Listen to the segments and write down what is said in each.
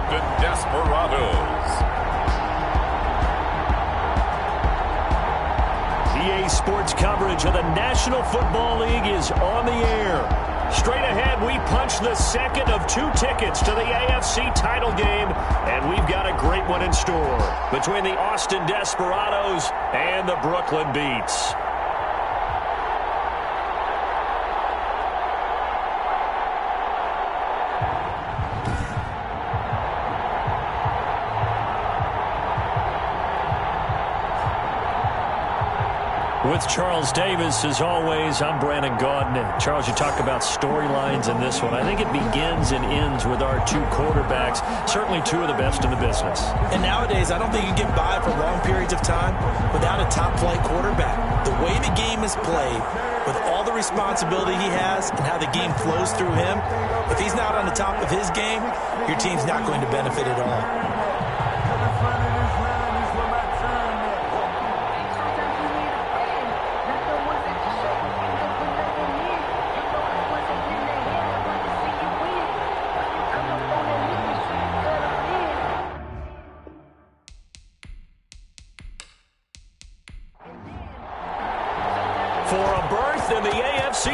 Austin Desperados. EA Sports coverage of the National Football League is on the air. Straight ahead, we punch the second of 2 tickets to the AFC title game, and we've got a great one in store between the Austin Desperados and the Brooklyn Beats. With Charles Davis, as always, I'm Brandon Gaudin. Charles, you talk about storylines in this one. I think it begins and ends with our 2 quarterbacks, certainly 2 of the best in the business. And nowadays, I don't think you can get by for long periods of time without a top-flight quarterback. The way the game is played, with all the responsibility he has and how the game flows through him, if he's not on the top of his game, your team's not going to benefit at all.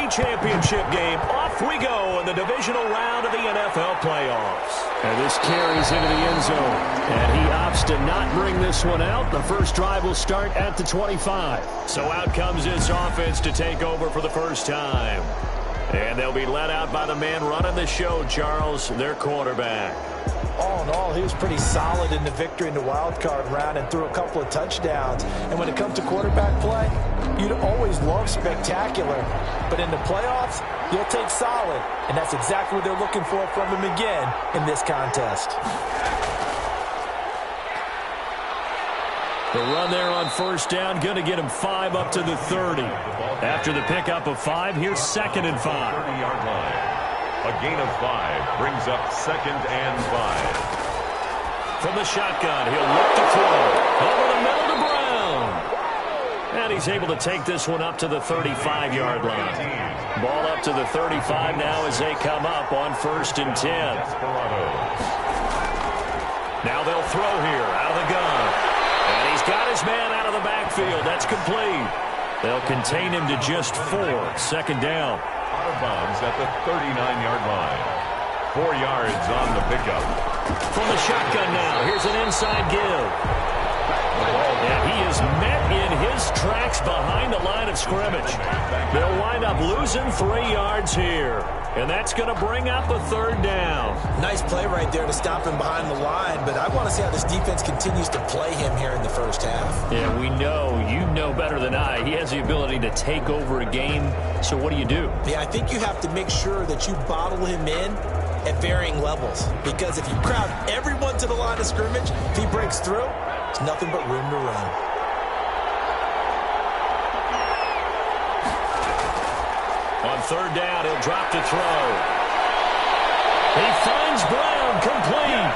Championship game. Off we go in the divisional round of the NFL playoffs. And this carries into the end zone. And he opts to not bring this one out. The first drive will start at the 25. So out comes this offense to take over for the first time. And they'll be led out by the man running the show, Charles, their quarterback. All in all, he was pretty solid in the victory in the wild card round and threw a couple of touchdowns. And when it comes to quarterback play, you'd always love spectacular. But in the playoffs, you'll take solid. And that's exactly what they're looking for from him again in this contest. The run there on first down, going to get him 5 up to the 30. After the pickup of 5, here's 2nd and 5. 30-yard line. A gain of 5 brings up 2nd and 5. From the shotgun, he'll look to throw. Over the middle to Brown. And he's able to take this one up to the 35-yard line. Ball up to the 35 now as they come up on 1st and 10. Now they'll throw here out of the gun. And he's got his man out of the backfield. That's complete. They'll contain him to just 4. 2nd down. Out of bounds at the 39-yard line. 4 yards on the pickup. From the shotgun now, here's an inside give. And he is met in his tracks behind the line of scrimmage. They'll wind up losing 3 yards here. And that's going to bring up a 3rd down. Nice play right there to stop him behind the line, but I want to see how this defense continues to play him here in the first half. Yeah, we know, you know better than I, he has the ability to take over a game. So what do you do? Yeah, I think you have to make sure that you bottle him in at varying levels. Because if you crowd everyone to the line of scrimmage, if he breaks through, there's nothing but room to run. On 3rd down, he'll drop to throw. He finds Brown, complete.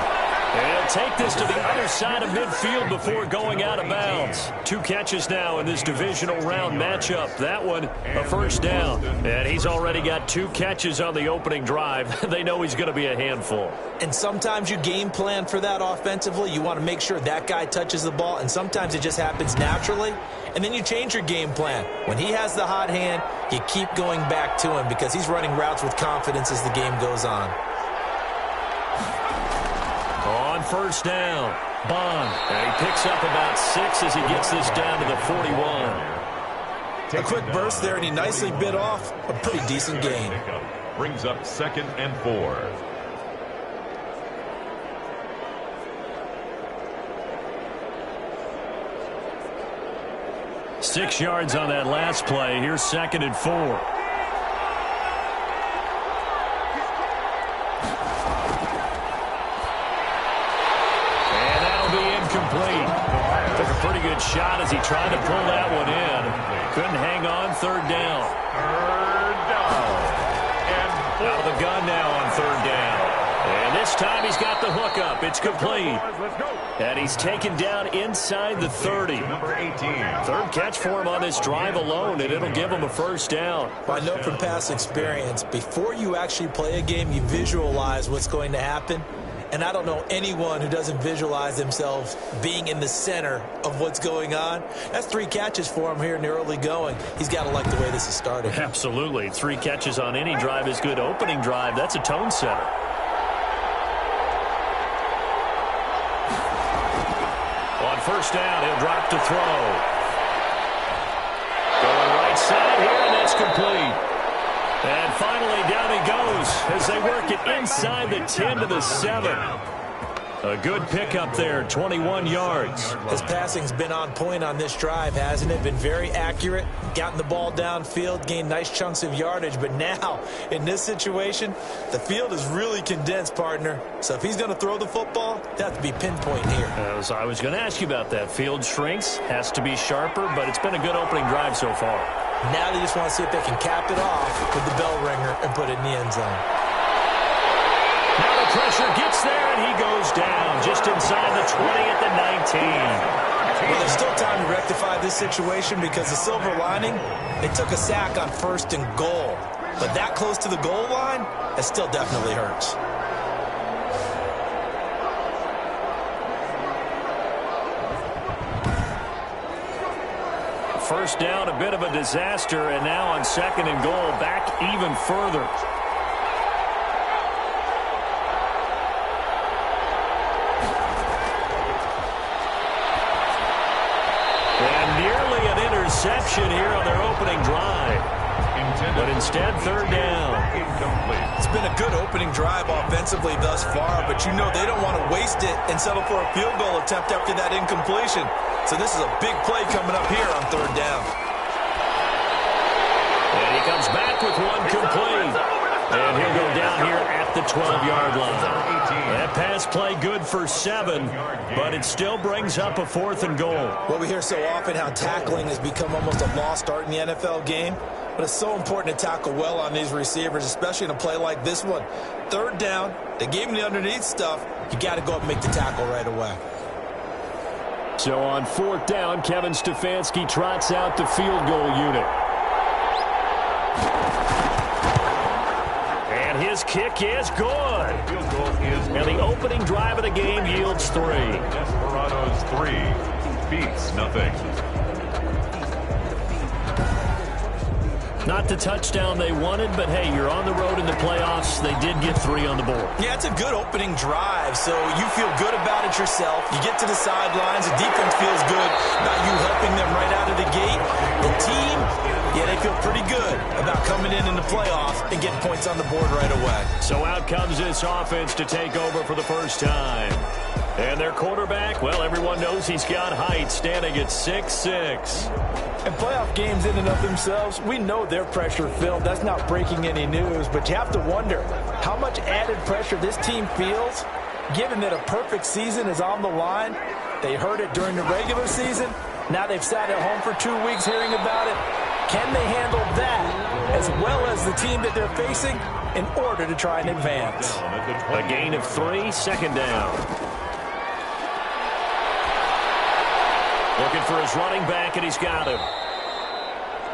And he'll take this to the other side of midfield before going out of bounds. 2 catches now in this divisional round matchup. That one, a 1st down. And he's already got 2 catches on the opening drive. They know he's going to be a handful. And sometimes you game plan for that offensively. You want to make sure that guy touches the ball, and sometimes it just happens naturally. And then you change your game plan. When he has the hot hand, you keep going back to him because he's running routes with confidence as the game goes on. On 1st down, Bond. And he picks up about 6 as he gets this down to the 41. A quick burst there, and he nicely bit off a pretty decent gain. Brings up 2nd and 4. Six yards on that last play. Here's 2nd and 4. And that'll be incomplete. Took a pretty good shot as he tried to pull that one in. Couldn't hang on. 3rd down. 3rd down. And out of the gun now on 3rd down. And this time he's got the hookup. It's complete. And he's taken down inside the 30. Number 18. 3rd catch for him on this drive alone, and it'll give him a 1st down. I know from past experience, before you actually play a game, you visualize what's going to happen. And I don't know anyone who doesn't visualize themselves being in the center of what's going on. That's 3 catches for him here in the early going. He's got to like the way this is starting. Absolutely. 3 catches on any drive is good. Opening drive, that's a tone setter. On first down, he'll drop to throw. Going right side here, and that's complete. And finally, down he goes as they work it inside the 10 to the 7. A good pickup there, 21 yards. His passing's been on point on this drive, hasn't it? Been very accurate, gotten the ball downfield, gained nice chunks of yardage. But now, in this situation, the field is really condensed, partner. So if he's going to throw the football, they have to be pinpoint here. As I was going to ask you about that. Field shrinks, has to be sharper, but it's been a good opening drive so far. Now they just want to see if they can cap it off with the bell ringer and put it in the end zone. Now the pressure gets there, and he goes down just inside the 20 at the 19. Well, there's still time to rectify this situation because the silver lining, they took a sack on 1st and goal. But that close to the goal line, that still definitely hurts. First down, a bit of a disaster, and now on 2nd and goal, back even further. And nearly an interception here on their opening drive. But instead, 3rd down. It's been a good opening drive offensively thus far, but you know they don't want to waste it and settle for a field goal attempt after that incompletion. So this is a big play coming up here on 3rd down. And he comes back with one complete. And he'll go down here at the 12-yard line. That pass play good for 7, but it still brings up a 4th and goal. Well, we hear so often how tackling has become almost a lost art in the NFL game. But it's so important to tackle well on these receivers, especially in a play like this one. 3rd down, they gave him the underneath stuff. You got to go up and make the tackle right away. So on 4th down, Kevin Stefanski trots out the field goal unit. And his kick is good. And the opening drive of the game yields 3. Desperados 3, Beats nothing. Not the touchdown they wanted, but hey, you're on the road in the playoffs. They did get 3 on the board. Yeah, it's a good opening drive, so you feel good about it yourself. You get to the sidelines, the defense feels good about you helping them right out of the gate. The team, yeah, they feel pretty good about coming in the playoffs and getting points on the board right away. So out comes this offense to take over for the first time. And their quarterback, well, everyone knows he's got height, standing at 6'6". And playoff games in and of themselves, we know they're pressure-filled. That's not breaking any news, but you have to wonder how much added pressure this team feels, given that a perfect season is on the line. They heard it during the regular season. Now they've sat at home for 2 weeks hearing about it. Can they handle that as well as the team that they're facing in order to try and advance? A gain of 3, 2nd down. Looking for his running back, and he's got him.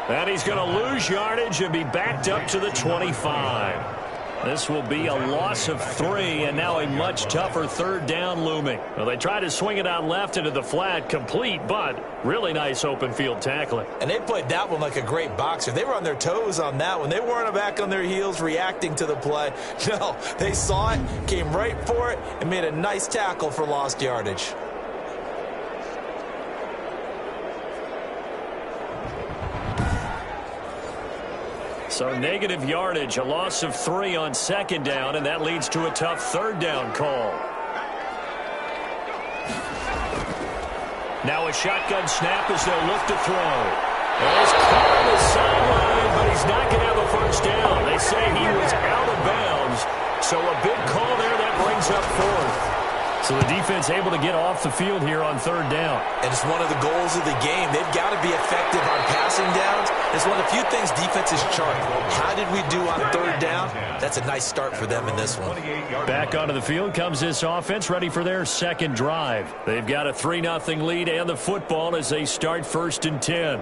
And he's going to lose yardage and be backed up to the 25. This will be a loss of 3, and now a much tougher 3rd down looming. Well, they try to swing it out left into the flat, complete, but really nice open field tackling. And they played that one like a great boxer. They were on their toes on that one. They weren't back on their heels reacting to the play. No, they saw it, came right for it, and made a nice tackle for lost yardage. So negative yardage, a loss of 3 on 2nd down, and that leads to a tough 3rd down call. Now a shotgun snap as they'll look to throw. He's caught on the sideline, but he's not going to have a first down. They say he was out of bounds, so a big call there that brings up 4th. So the defense able to get off the field here on 3rd down. And it's one of the goals of the game. They've got to be effective on passing downs. It's one of the few things defenses chart. How did we do on 3rd down? That's a nice start for them in this one. Back onto the field comes this offense, ready for their 2nd drive. They've got a 3-0 lead and the football as they start 1st and 10.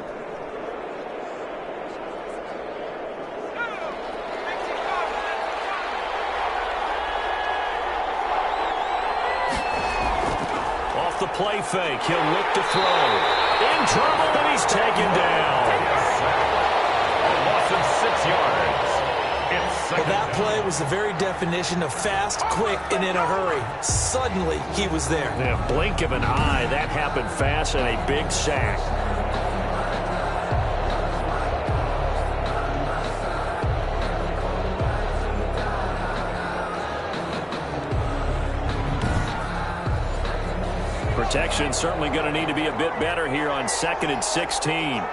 off the play fake. He'll look to throw. In trouble, and he's taken down. A loss of 6 yards. Well, that play was the very definition of fast, quick, and in a hurry. Suddenly, he was there. Yeah, blink of an eye. That happened fast, and a big sack. Protection certainly going to need to be a bit better here on 2nd and 16.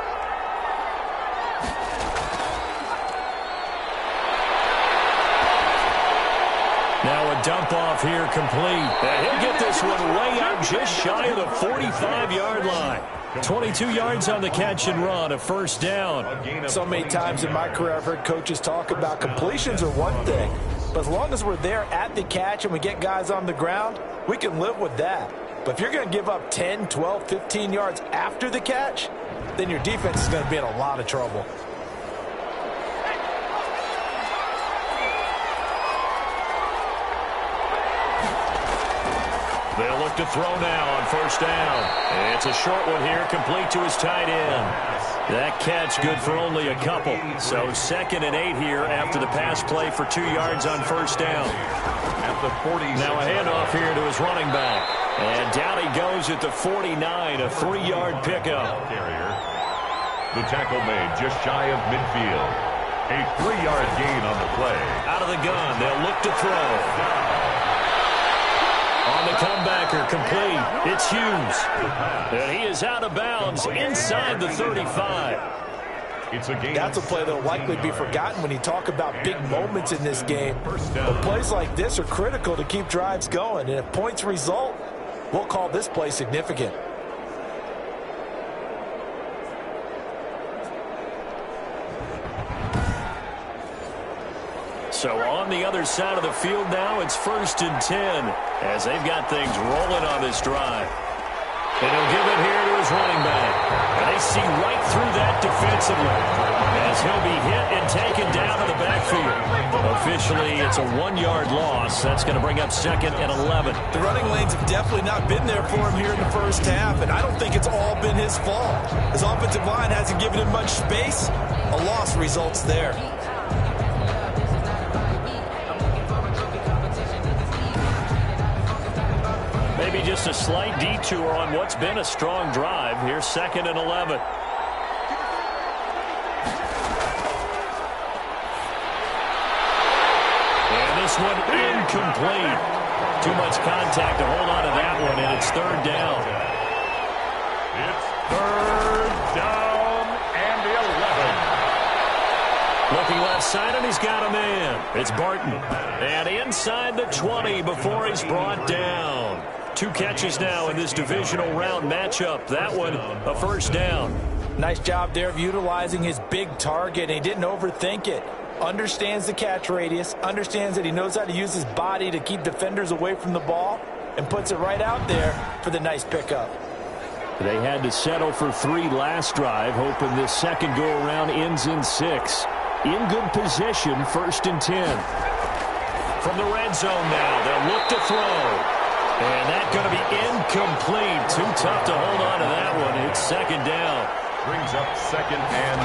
Now a dump off here complete. And he'll get this one way out just shy of the 45-yard line. 22 yards on the catch and run, a first down. So many times in my career I've heard coaches talk about completions are one thing. But as long as we're there at the catch and we get guys on the ground, we can live with that. But if you're going to give up 10, 12, 15 yards after the catch, then your defense is going to be in a lot of trouble. They'll look to throw now on first down. It's a short one here, complete to his tight end. That catch good for only a couple. So 2nd and 8 here after the pass play for 2 yards on first down. At the 40. Now a handoff here to his running back. And down he goes at the 49, a 3-yard pickup. The tackle made just shy of midfield. A 3-yard gain on the play. Out of the gun, they'll look to throw. On the comebacker, complete. It's Hughes. And he is out of bounds inside the 35. That's a play that will likely be forgotten when you talk about big moments in this game. But plays like this are critical to keep drives going. And if points result, we'll call this play significant. So on the other side of the field now, it's 1st and 10 as they've got things rolling on this drive. And he'll give it here to his running back. And they see right through that defensively as he'll be hit and taken down to the backfield. Officially, it's a 1-yard loss. That's going to bring up 2nd and 11. The running lanes have definitely not been there for him here in the first half, and I don't think it's all been his fault. His offensive line hasn't given him much space. A loss results there. Maybe just a slight detour on what's been a strong drive. Here's 2nd and 11. And this one incomplete. Too much contact to hold on to that one, and it's 3rd down. It's 3rd down and 11. Looking left side, and he's got a man. It's Barton. And inside the 20 before he's brought down. 2 catches now in this divisional round matchup. That one, a first down. Nice job there of utilizing his big target. He didn't overthink it. Understands the catch radius. Understands that he knows how to use his body to keep defenders away from the ball. And puts it right out there for the nice pickup. They had to settle for 3 last drive, hoping this second go-around ends in 6. In good position, 1st and 10. From the red zone now, they'll look to throw. And that's going to be incomplete. Too tough to hold on to that one. It's 2nd down. Brings up 2nd and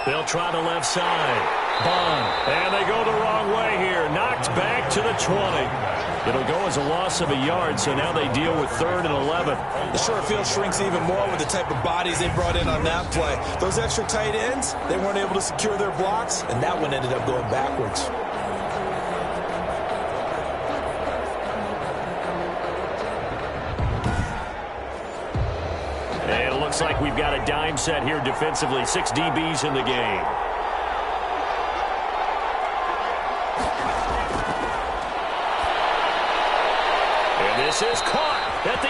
10. They'll try the left side. Bond. And they go the wrong way here. Knocked back to the 20. It'll go as a loss of a yard, so now they deal with 3rd and 11. The short field shrinks even more with the type of bodies they brought in on that play. Those extra tight ends, they weren't able to secure their blocks, and that one ended up going backwards. And it looks like we've got a dime set here defensively. 6 DBs in the game. And this is caught at the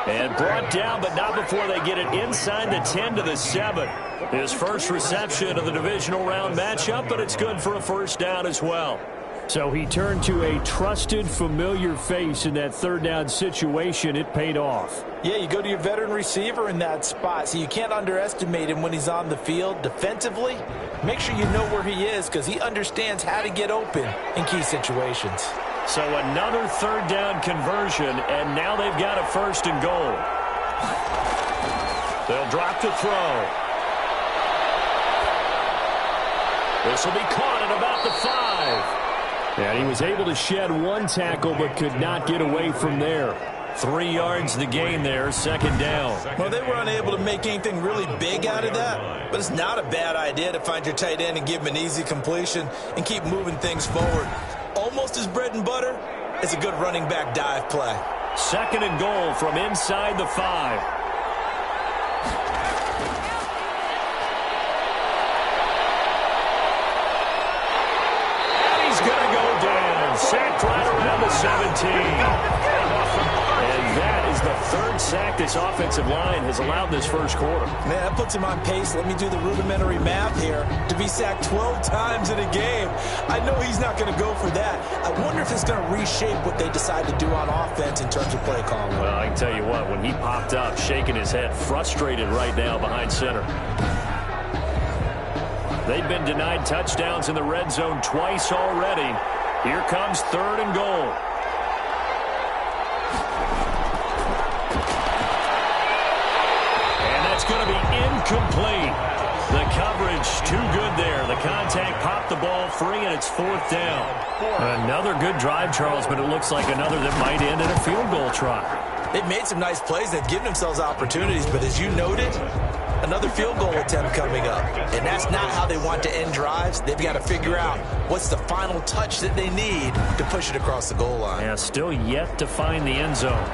8. And brought down, but not before they get it inside the 10 to the 7. His first reception of the divisional round matchup, but it's good for a first down as well. So he turned to a trusted, familiar face in that 3rd down situation. It paid off. Yeah, you go to your veteran receiver in that spot, so you can't underestimate him when he's on the field. Defensively, make sure you know where he is because he understands how to get open in key situations. So another third down conversion, and now they've got a first and goal. They'll drop to throw. This will be caught at about the 5. And he was able to shed one tackle but could not get away from there. 3 yards the gain there, second down. Well, they were unable to make anything really big out of that, but it's not a bad idea to find your tight end and give him an easy completion and keep moving things forward. Almost as bread and butter as a good running back dive play. Second and goal from inside the 5. And he's going to go down. Sacked right around the 17. And that is the third sack this offensive line has allowed this first quarter. Man, that puts him on pace. Let me do the rudimentary math here. To be sacked 12 times in a game, I know he's not going to go for that. I wonder if it's going to reshape what they decide to do on offense in terms of play calling. Well, I can tell you what, when he popped up, shaking his head, frustrated right now behind center. They've been denied touchdowns in the red zone twice already. Here comes third and goal. Going to be incomplete. The coverage too good there. The contact popped the ball free, and it's fourth down. Another good drive, Charles, but it looks like another that might end in a field goal try. They've made some nice plays. They've given themselves opportunities, but as you noted, another field goal attempt coming up. And that's not how they want to end drives. They've got to figure out what's the final touch that they need to push it across the goal line. Yeah, still yet to find the end zone.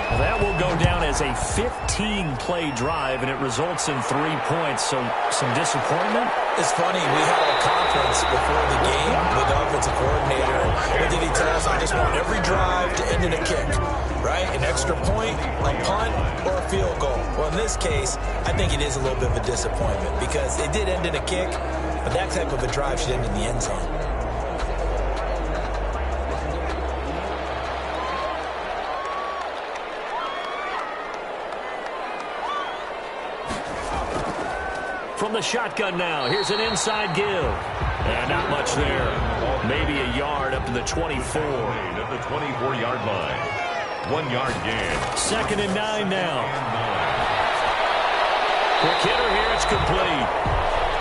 Well, that will go down as a 15-play drive, and it results in 3 points. So some disappointment? It's funny. We had a conference before the game with the offensive coordinator. What did he tell us? I just want every drive to end in a kick, right? An extra point, a punt, or a field goal. Well, in this case, I think it is a little bit of a disappointment because it did end in a kick, but that type of a drive should end in the end zone. From the shotgun now, here's an inside give. And not much there. Maybe a yard up to the 24. At the 24-yard line. 1 yard gain. Second and 9 now. Quick hitter here, it's complete.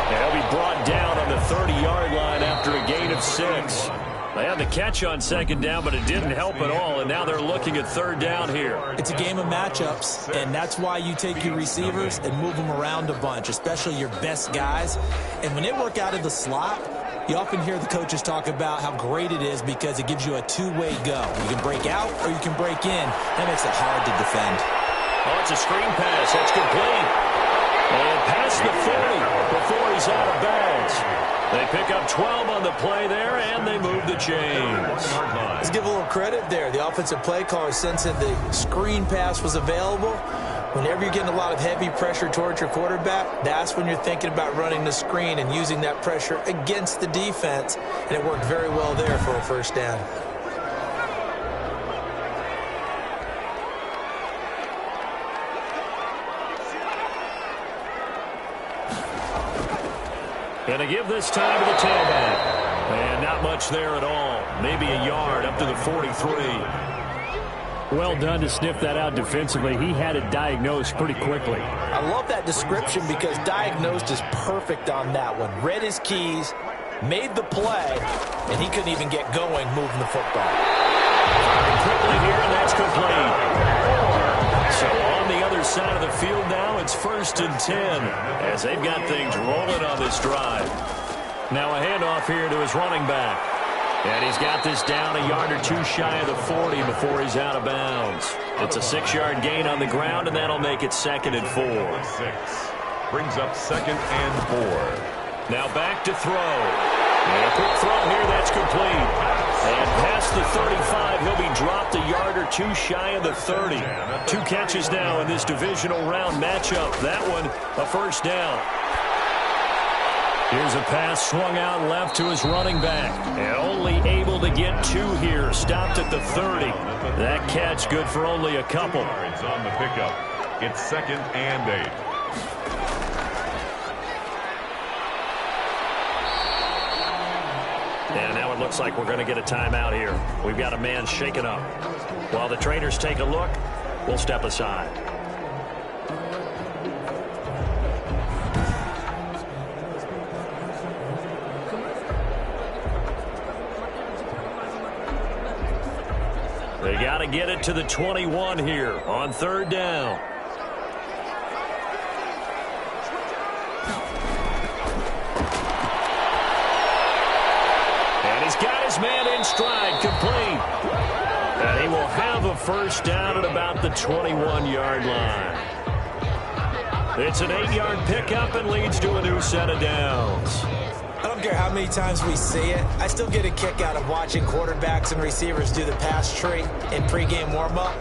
And he'll be brought down on the 30-yard line after a gain of 6. They had the catch on second down, but it didn't help at all, and now they're looking at third down here. It's a game of matchups, and that's why you take your receivers and move them around a bunch, especially your best guys. And when they work out of the slot, you often hear the coaches talk about how great it is because it gives you a two-way go. You can break out or you can break in. That makes it hard to defend. Oh, it's a screen pass. That's complete. And past the 40 before he's out of bounds. They pick up 12 on the play there, and they move the chains. Let's give a little credit there. The offensive play caller sensed that the screen pass was available. Whenever you're getting a lot of heavy pressure towards your quarterback, that's when you're thinking about running the screen and using that pressure against the defense. And it worked very well there for a first down. And a give this time to the tailback. And not much there at all. Maybe a yard up to the 43. Well done to sniff that out defensively. He had it diagnosed pretty quickly. I love that description because diagnosed is perfect on that one. Read his keys, made the play, and he couldn't even get going moving the football. Quickly here, and that's complete. So on the other side of the field now, it's 1st and 10 as they've got things rolling on this drive. Now a handoff here to his running back. And he's got this down a yard or two shy of the 40 before he's out of bounds. It's a 6-yard gain on the ground, and that'll make it 2nd and 4. 6. Brings up 2nd and 4. Now back to throw. And a quick throw here, that's complete. And past the 35, he'll be dropped a yard or two shy of the 30. 2 catches now in this divisional round matchup. That one, a first down. Here's a pass swung out left to his running back. And only able to get 2 here. Stopped at the 30. That catch good for only a couple. Yards on the pickup. It's 2nd and 8. And now it looks Looks like we're going to get a timeout here. We've got a man shaken up. While the trainers take a look, we'll step aside. They got to get it to the 21 here on third down. And he's got his man in stride, complete. And he will have a first down at about the 21-yard line. It's an 8-yard pickup and leads to a new set of downs. I don't care how many times we see it. I still get a kick out of watching quarterbacks and receivers do the pass tree in pregame warm-up.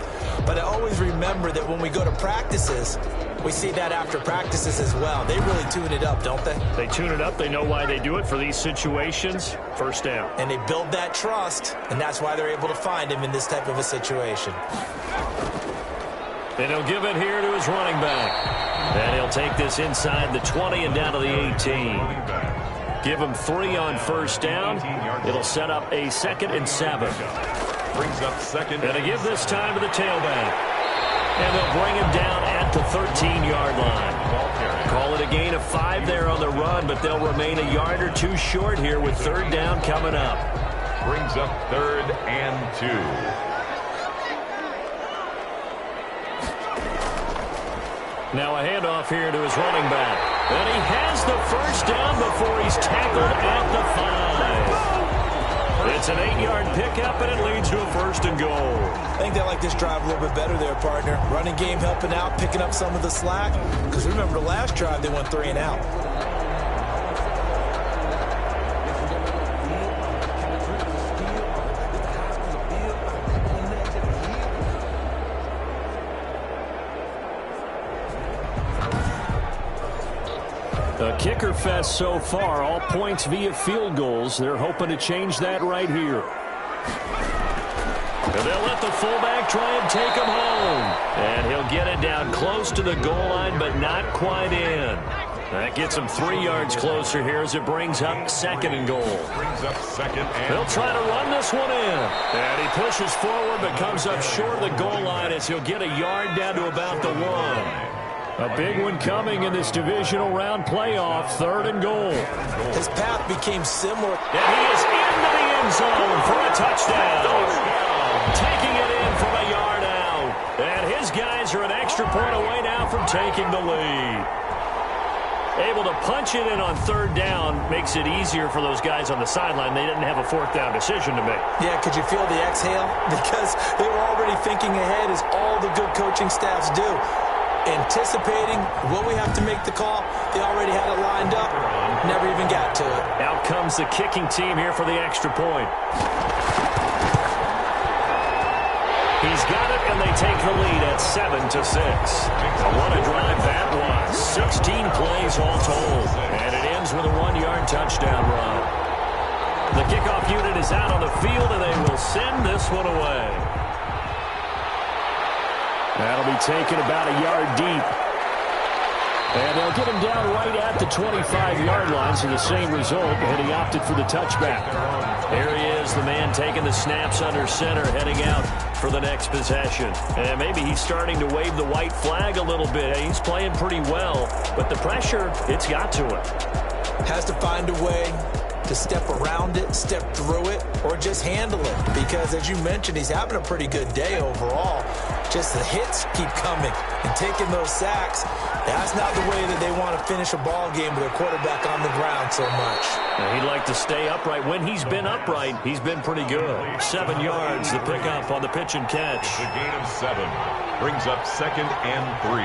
But I always remember that when we go to practices, we see that after practices as well. They really tune it up, don't they? They tune it up. They know why they do it for these situations. First down. And they build that trust, and that's why they're able to find him in this type of a situation. And he'll give it here to his running back. And he'll take this inside the 20 and down to the 18. Give him 3 on first down. It'll set up a 2nd and 7. Brings up second. And to give this time to the tailback. And they'll bring him down at the 13-yard line. Call it a gain of 5 there on the run, but they'll remain a yard or 2 short here with third down coming up. Brings up 3rd and 2. Now a handoff here to his running back. And he has the first down before he's tackled at the 5. It's an 8-yard pickup, and it leads to a 1st and goal. I think they like this drive a little bit better there, partner. Running game helping out, picking up some of the slack. Because remember, the last drive, they went 3 and out. A kicker fest so far, all points via field goals. They're hoping to change that right here. And they'll let the fullback try and take him home. And he'll get it down close to the goal line, but not quite in. That gets him 3 yards closer here as it brings up 2nd and goal. Brings up 2nd and They'll try to run this one in. And he pushes forward, but comes up short of the goal line as he'll get a yard down to about the 1. A big one coming in this divisional round playoff, 3rd and goal. His path became similar. And he is into the end zone for a touchdown. Taking it in from a yard out. And his guys are an extra point away now from taking the lead. Able to punch it in on 3rd down makes it easier for those guys on the sideline. They didn't have a 4th down decision to make. Yeah, could you feel the exhale? Because they were already thinking ahead, as all the good coaching staffs do. Anticipating, will we have to make the call? They already had it lined up. Never even got to it. Out comes the kicking team here for the extra point. He's got it, and they take the lead at 7-6. What a drive that was. 16 plays all told. And it ends with a 1-yard touchdown run. The kickoff unit is out on the field, and they will send this one away. That'll be taken about a yard deep. And they'll get him down right at the 25-yard line, so the same result, and he opted for the touchback. There he is, the man taking the snaps under center, heading out for the next possession. And maybe he's starting to wave the white flag a little bit. He's playing pretty well, but the pressure, it's got to him. Has to find a way to step around it, step through it, or just handle it. Because, as you mentioned, he's having a pretty good day overall. Just the hits keep coming and taking those sacks. That's not the way that they want to finish a ball game with a quarterback on the ground so much. Now, he'd like to stay upright. When he's been upright, he's been pretty good. 7 yards, the pickup on the pitch and catch. The gain of 7 brings up 2nd and 3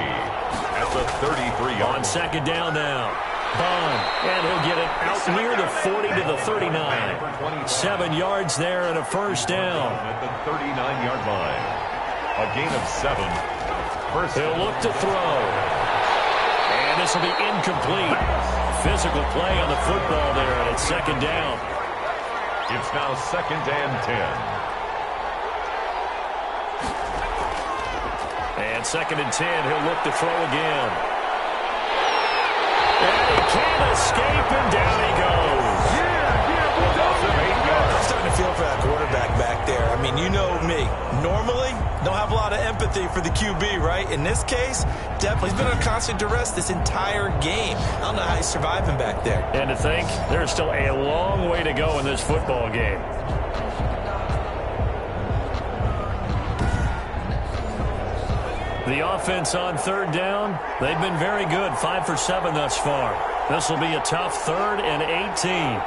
at the 33-yard. On 2nd down now. Bond, and he'll get it out near the 40 to the 39. 7 yards there and a first down. At the 39-yard line. A gain of 7. He'll look to throw. And this will be incomplete. Physical play on the football there, and it's 2nd down. It's now 2nd and 10. And 2nd and 10, he'll look to throw again. And he can't escape, and down he goes. Yeah, 8 yards. feel for that quarterback back there. I mean, you know me. Normally, don't have a lot of empathy for the QB, right? In this case, definitely. He's been on constant duress this entire game. I don't know how he's surviving back there. And to think, there's still a long way to go in this football game. The offense on third down, they've been very good, 5 for 7 thus far. This will be a tough 3rd and 18.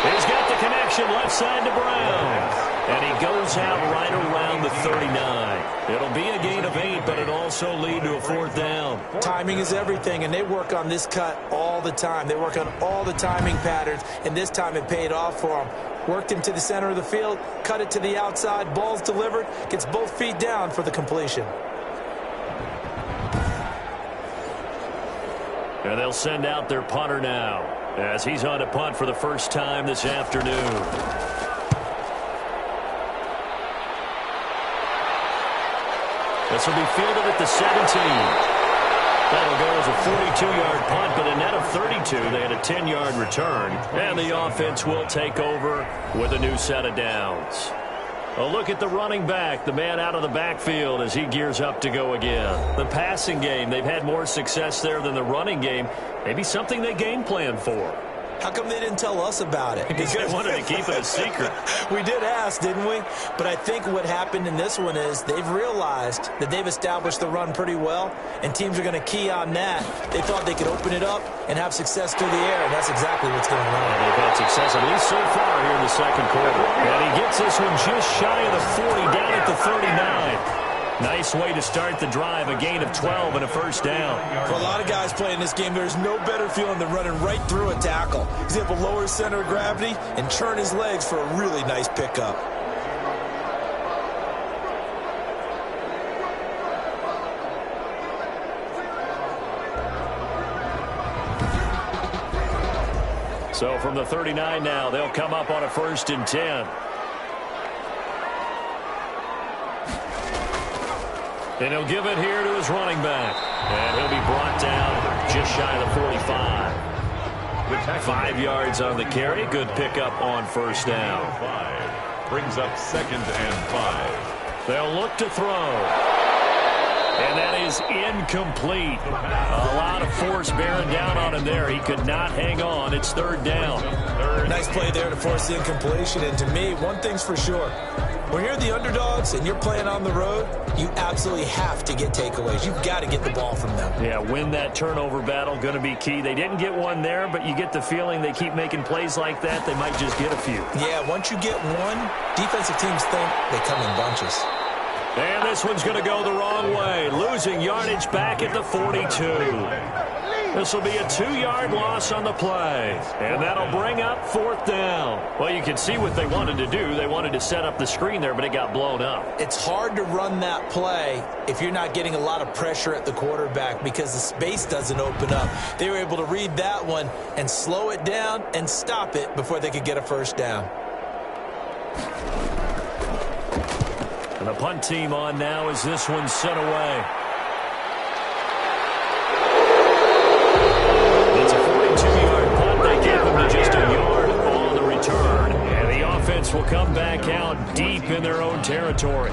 He's got the connection left side to Brown. And he goes out right around the 39. It'll be a gain of 8, but it'll also lead to a 4th down. Timing is everything, and they work on this cut all the time. They work on all the timing patterns, and this time it paid off for them. Worked him to the center of the field, cut it to the outside, ball's delivered, gets both feet down for the completion. And they'll send out their punter now, as he's on to punt for the first time this afternoon. This will be fielded at the 17. That'll go as a 42-yard punt, but a net of 32. They had a 10-yard return, and the offense will take over with a new set of downs. A look at the running back, the man out of the backfield as he gears up to go again. The passing game, they've had more success there than the running game. Maybe something they game plan for. How come they didn't tell us about it? Because they wanted to keep it a secret. We did ask, didn't we? But I think what happened in this one is they've realized that they've established the run pretty well, and teams are going to key on that. They thought they could open it up and have success through the air, and that's exactly what's going on. And they've had success, at least so far, here in the second quarter. And he gets this one just shy of the 40, down at the 39. Nice way to start the drive, a gain of 12 and a first down. For a lot of guys playing this game, there's no better feeling than running right through a tackle. He's able to lower his center of gravity and churn his legs for a really nice pickup. So from the 39 now, they'll come up on a 1st and 10. And he'll give it here to his running back. And he'll be brought down just shy of the 45. 5 yards on the carry. Good pickup on first down. 5 brings up 2nd and 5. They'll look to throw. And that is incomplete. A lot of force bearing down on him there. He could not hang on. It's 3rd down. Nice play there to force the incompletion. And to me, one thing's for sure. When you're the underdogs and you're playing on the road, you absolutely have to get takeaways. You've got to get the ball from them. Yeah, win that turnover battle, going to be key. They didn't get one there, but you get the feeling they keep making plays like that, they might just get a few. Yeah, once you get one, defensive teams think they come in bunches. And this one's going to go the wrong way. Losing yardage back at the 42. This will be a 2-yard loss on the play. And that'll bring up 4th down. Well, you can see what they wanted to do. They wanted to set up the screen there, but it got blown up. It's hard to run that play if you're not getting a lot of pressure at the quarterback because the space doesn't open up. They were able to read that one and slow it down and stop it before they could get a first down. And the punt team on now as this one's sent away. It's a 42-yard punt. They gave them to just a yard on the return. And the offense will come back out deep in their own territory.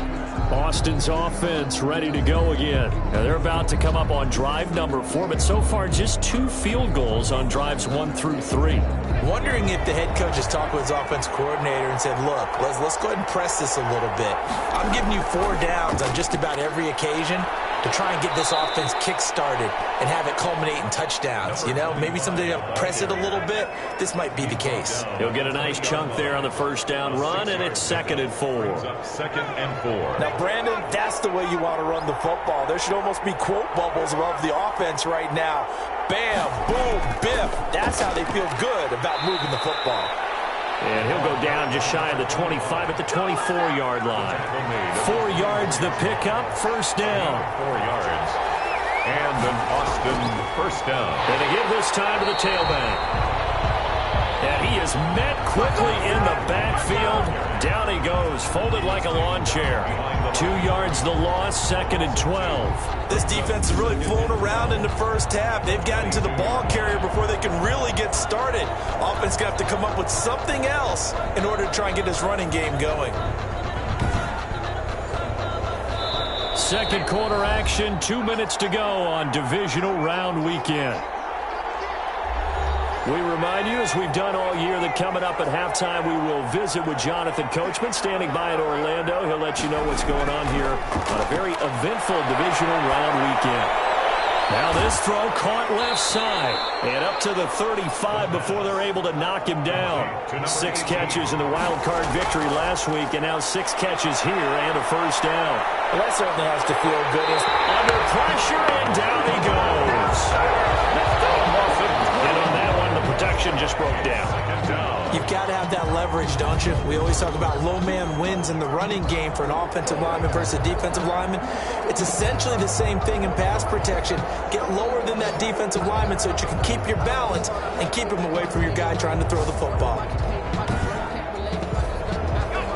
Austin's offense ready to go again. Now they're about to come up on drive number 4, but so far just 2 field goals on drives 1 through 3. Wondering if the head coach has talked with his offense coordinator and said, look, let's go ahead and press this a little bit. I'm giving you 4 downs on just about every occasion to try and get this offense kick-started and have it culminate in touchdowns. You know, maybe someday to press it a little bit. This might be the case. He'll get a nice chunk there on the first down run, and it's 2nd and 4. 2nd and 4. Now, Brandon, that's the way you want to run the football. There should almost be quote bubbles above the offense right now. Bam, boom, biff. That's how they feel good about moving the football. And he'll go down just shy of the 25 at the 24-yard line. 4 yards the pickup, first down. 4 yards. And an Austin first down. And they give this time to the tailback. And he is met quickly in the backfield. Down he goes goes, folded like a lawn chair. 2 yards the loss, 2nd and 12. This defense is really flown around in the first half. They've gotten to the ball carrier before they can really get started. Offense going to have to come up with something else in order to try and get this running game going. Second quarter action, 2 minutes to go on divisional round weekend. We remind you, as we've done all year, that coming up at halftime, we will visit with Jonathan Coachman, standing by in Orlando. He'll let you know what's going on here on a very eventful divisional round weekend. Now this throw caught left side and up to the 35 before they're able to knock him down. 6 catches in the wild card victory last week, and now 6 catches here and a first down. Well, that certainly has to feel good. Under pressure, and down he goes. And on that one, the protection just broke down. You've got to have that leverage, don't you? We always talk about low man wins in the running game for an offensive lineman versus a defensive lineman. It's essentially the same thing in pass protection. Get lower than that defensive lineman so that you can keep your balance and keep him away from your guy trying to throw the football.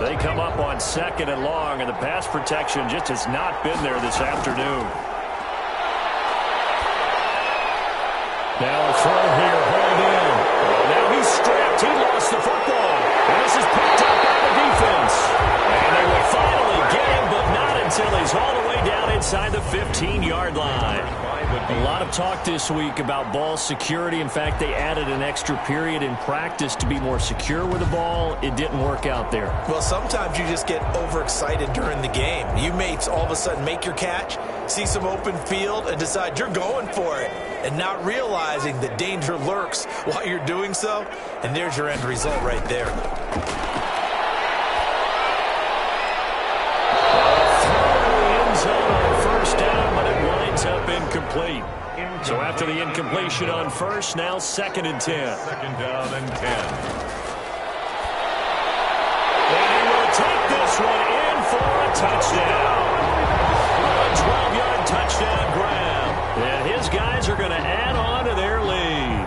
They come up on 2nd and long, and the pass protection just has not been there this afternoon. Now a throw here, hauled in. Now he's strapped. He lost the football. And this is picked up by the defense. And they will finally get him, but not until he's all the way down inside the 15-yard line. A lot of talk this week about ball security. In fact, they added an extra period in practice to be more secure with the ball. It didn't work out there. Well, sometimes you just get overexcited during the game. You may all of a sudden make your catch, see some open field, and decide you're going for it, and not realizing the danger lurks while you're doing so. And there's your end result right there. Up incomplete. So after the incompletion on first, now 2nd and 10. 2nd down and 10. And he will take this one in for a touchdown. A 12-yard touchdown grab. And his guys are going to add on to their lead.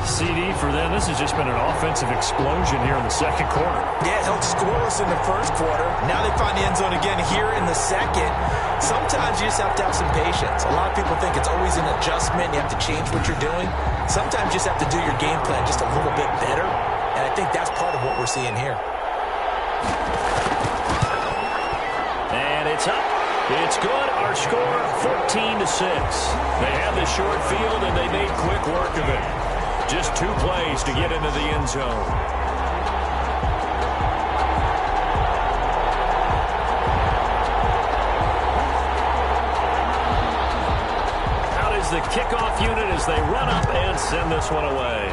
CD for them. This has just been an offensive explosion here in the second quarter. Yeah, held scoreless in the first quarter. Now they find the end zone again here in the second. Sometimes you just have to have some patience. A lot of people think it's always an adjustment. You have to change what you're doing. Sometimes you just have to do your game plan just a little bit better. And I think that's part of what we're seeing here. And it's up. It's good. Our score, 14-6. They have the short field, and they made quick work of it. Just 2 plays to get into the end zone. Out is the kickoff unit as they run up and send this one away.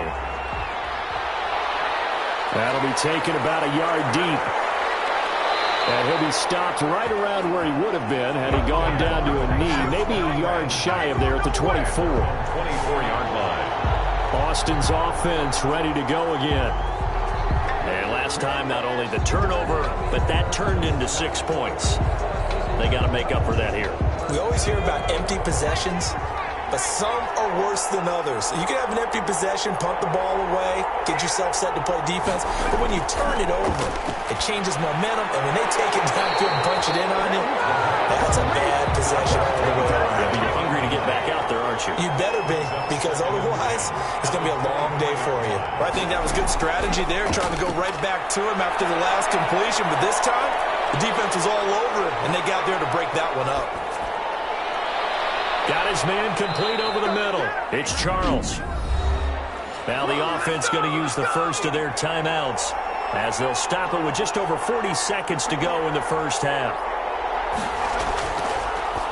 That'll be taken about a yard deep. And he'll be stopped right around where he would have been had he gone down to a knee, maybe a yard shy of there at the 24. 24-yard line. Austin's offense ready to go again. And last time, not only the turnover, but that turned into 6 points. They got to make up for that here. We always hear about empty possessions, but some are worse than others. You can have an empty possession, punt the ball away, get yourself set to play defense, but when you turn it over, it changes momentum, and when they take it downfield and punch it in on you, that's a bad possession all the way around. You're hungry to get back out there, aren't you? You better be, because otherwise, it's going to be a long day for you. I think that was good strategy there, trying to go right back to him after the last completion, but this time, the defense was all over him, and they got there to break that one up. Got his man complete over the middle. It's Charles. Now the offense going to use the first of their timeouts as they'll stop it with just over 40 seconds to go in the first half.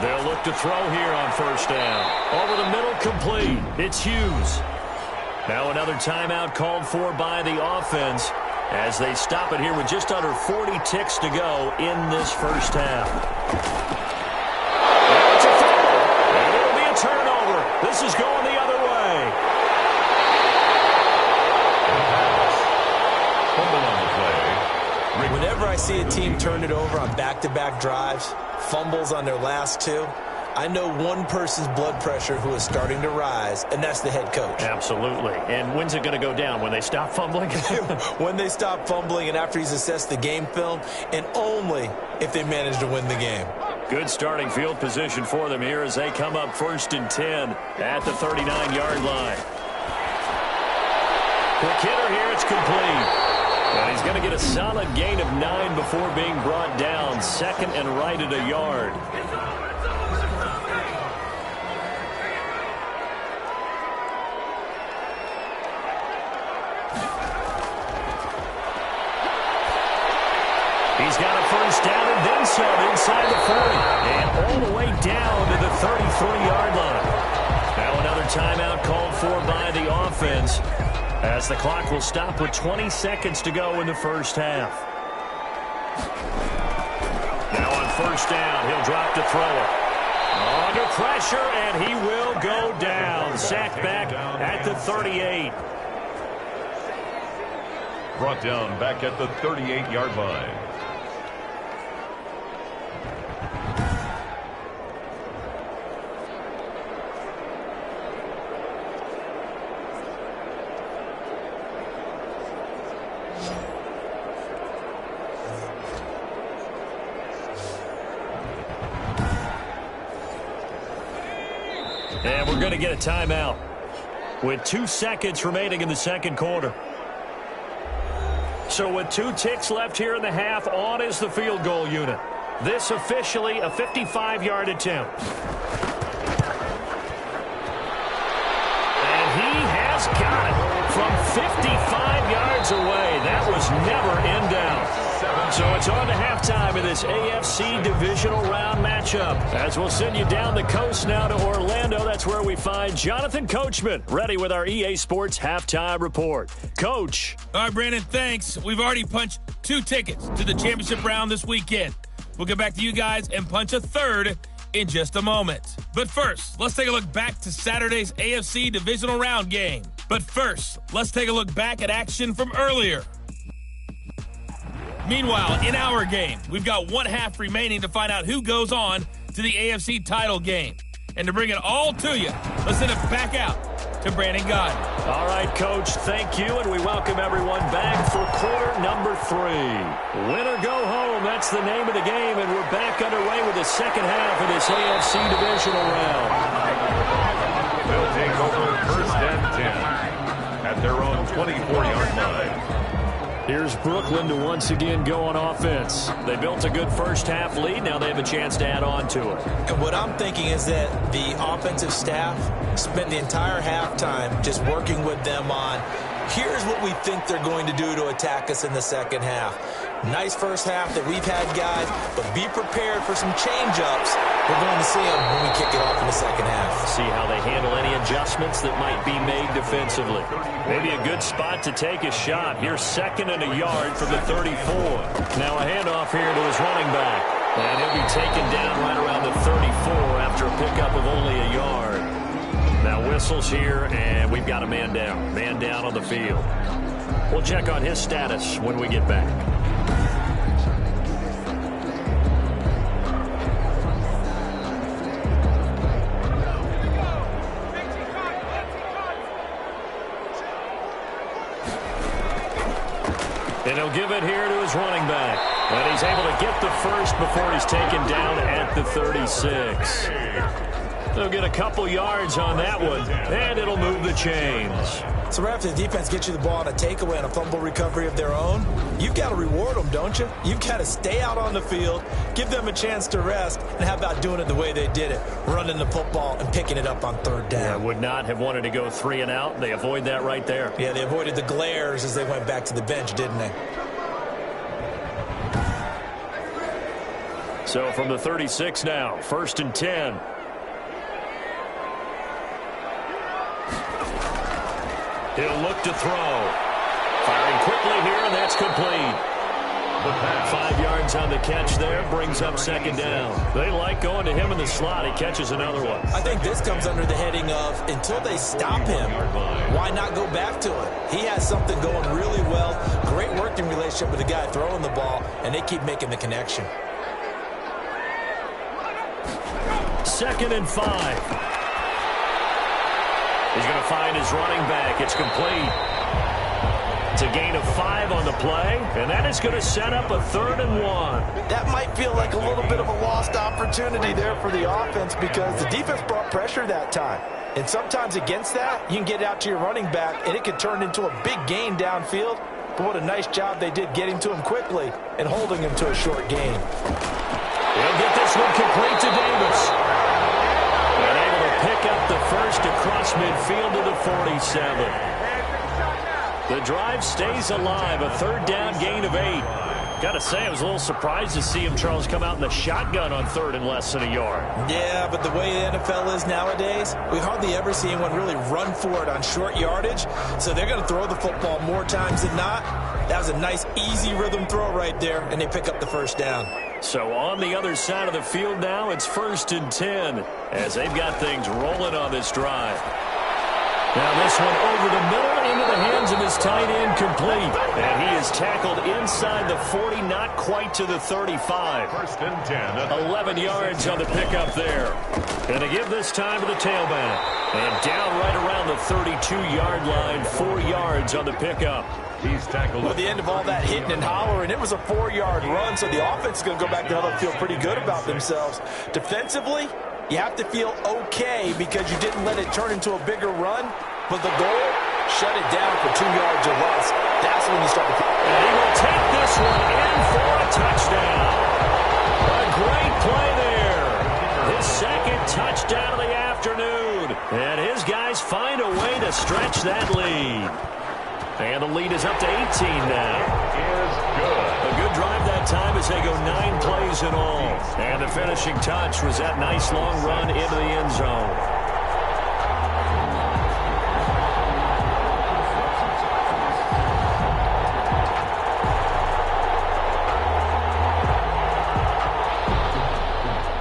They'll look to throw here on first down. Over the middle, complete. It's Hughes. Now another timeout called for by the offense as they stop it here with just under 40 ticks to go in this first half. Turnover. This is going the other way. Whenever I see a team turn it over on back-to-back drives, fumbles on their last 2, I know one person's blood pressure who is starting to rise, and that's the head coach. Absolutely. And when's it going to go down? When they stop fumbling? When they stop fumbling and after he's assessed the game film, and only if they manage to win the game. Good starting field position for them here as they come up 1st and 10 at the 39-yard line. Quick hitter here, it's complete. And he's going to get a solid gain of 9 before being brought down. 2nd and right at a yard. He's got a 1st down and then some inside the 40. And all the way down to the 33-yard line. Now another timeout called for by the offense, as the clock will stop with 20 seconds to go in the first half. Now on 1st down, he'll drop to throw it. Under pressure, and he will go down. Sacked back at the 38. Brought down back at the 38-yard line. And we're going to get a timeout with 2 seconds remaining in the second quarter. So with 2 ticks left here in the half, on is the field goal unit. This officially a 55-yard attempt. And he has got it from 55 yards away. That was never in doubt. So it's on to halftime in this AFC divisional round matchup. As we'll send you down the coast now to Orlando, that's where we find Jonathan Coachman, ready with our EA Sports halftime report. Coach. All right, Brandon, thanks. We've already punched 2 tickets to the championship round this weekend. We'll get back to you guys and punch a 3rd in just a moment. But first, let's take a look back to Saturday's AFC divisional round game. But first, let's take a look back at action from earlier. Meanwhile, in our game, we've got 1 half remaining to find out who goes on to the AFC title game. And to bring it all to you, let's send it back out to Brandon Gaudin. All right, Coach, thank you, and we welcome everyone back for quarter number 3. Win or go home, that's the name of the game, and we're back underway with the second half of this AFC divisional round. They'll take over 1st and 10 at their own 24-yard line. Here's Brooklyn to once again go on offense. They built a good first half lead. Now they have a chance to add on to it. And what I'm thinking is that the offensive staff spent the entire halftime just working with them on, here's what we think they're going to do to attack us in the second half. Nice first half that we've had, guys, but be prepared for some change-ups. We're going to see them when we kick it off in the second half. See how they handle any adjustments that might be made defensively. Maybe a good spot to take a shot. Here's 2nd and a yard from the 34. Now a handoff here to his running back. And he'll be taken down right around the 34 after a pickup of only a yard. Now whistles here, and we've got a man down. Man down on the field. We'll check on his status when we get back. And he'll give it here to his running back. And he's able to get the first before he's taken down at the 36. They'll get a couple yards on that one, and it'll move the chains. So right after the defense gets you the ball on a takeaway and a fumble recovery of their own, you've got to reward them, don't you? You've got to stay out on the field, give them a chance to rest, and how about doing it the way they did it, running the football and picking it up on 3rd down. Yeah, would not have wanted to go 3 and out. They avoid that right there. Yeah, they avoided the glares as they went back to the bench, didn't they? So from the 36 now, 1st and 10. He'll look to throw. Firing quickly here, and that's complete. 5 yards on the catch there, brings up 2nd down. They like going to him in the slot. He catches another one. I think this comes under the heading of, until they stop him, why not go back to it? He has something going really well. Great working relationship with the guy throwing the ball, and they keep making the connection. 2nd and 5. He's going to find his running back. It's complete. It's a gain of 5 on the play, and that is going to set up a 3rd and 1. That might feel like a little bit of a lost opportunity there for the offense because the defense brought pressure that time. And sometimes against that, you can get out to your running back, and it could turn into a big gain downfield. But what a nice job they did getting to him quickly and holding him to a short gain. He'll get this one complete to Davis. And able to pick up the first across midfield to the 47. The drive stays alive, a 3rd down gain of 8. Got to say, I was a little surprised to see him, Charles, come out in the shotgun on 3rd and less than a yard. Yeah, but the way the NFL is nowadays, we hardly ever see anyone really run for it on short yardage. So they're going to throw the football more times than not. That was a nice, easy rhythm throw right there, and they pick up the 1st down. So on the other side of the field now, it's 1st and 10 as they've got things rolling on this drive. Now this one over the middle into the hands of his tight end, complete. And he is tackled inside the 40, not quite to the 35. 1st and 10. 11 yards on the pickup there. And to give this time to the tailback. And down right around the 32-yard line, 4 yards on the pickup. He's tackled. At the end of all that hitting and hollering, it was a 4-yard run, so the offense is going to go back to how they feel pretty good about themselves. Defensively, you have to feel okay because you didn't let it turn into a bigger run. But the goal, shut it down for 2 yards or less. That's when you start to... And he will take this one in for a touchdown. A great play there. His 2nd touchdown of the afternoon. And his guys find a way to stretch that lead. And the lead is up to 18 now. Is good. A good drive that time as they go 9 plays in all. And the finishing touch was that nice long run into the end zone.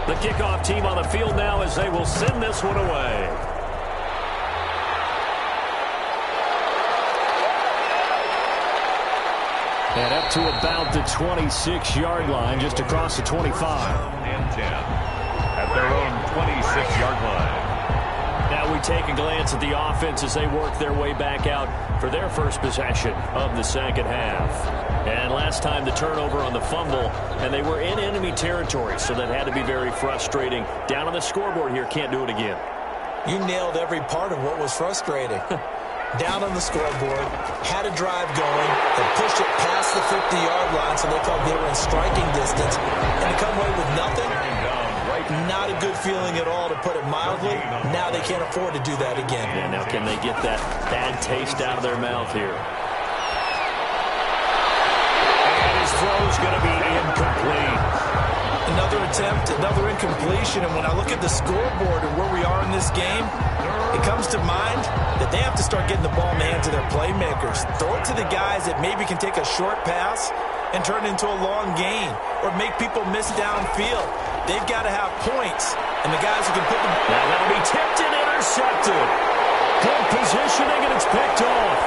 The kickoff team on the field now as they will send this one away. And up to about the 26-yard line, just across the 25. And 10 at their own 26-yard line. Now we take a glance at the offense as they work their way back out for their first possession of the 2nd half. And last time the turnover on the fumble, and they were in enemy territory, so that had to be very frustrating. Down on the scoreboard here, can't do it again. You nailed every part of what was frustrating. Down on the scoreboard, had a drive going, and pushed it past the 50-yard line so they felt they were in striking distance, and to come away with nothing, not a good feeling at all, to put it mildly. Now they can't afford to do that again. Yeah, now can they get that bad taste out of their mouth here? And his throw's going to be incomplete. Another attempt, another incompletion, and when I look at the scoreboard and where we are in this game, it comes to mind that they have to start getting the ball in the hands of their playmakers. Throw it to the guys that maybe can take a short pass and turn it into a long gain or make people miss downfield. They've got to have points, and the guys who can put the... Now that'll be tipped and intercepted. Good positioning, and it's picked off.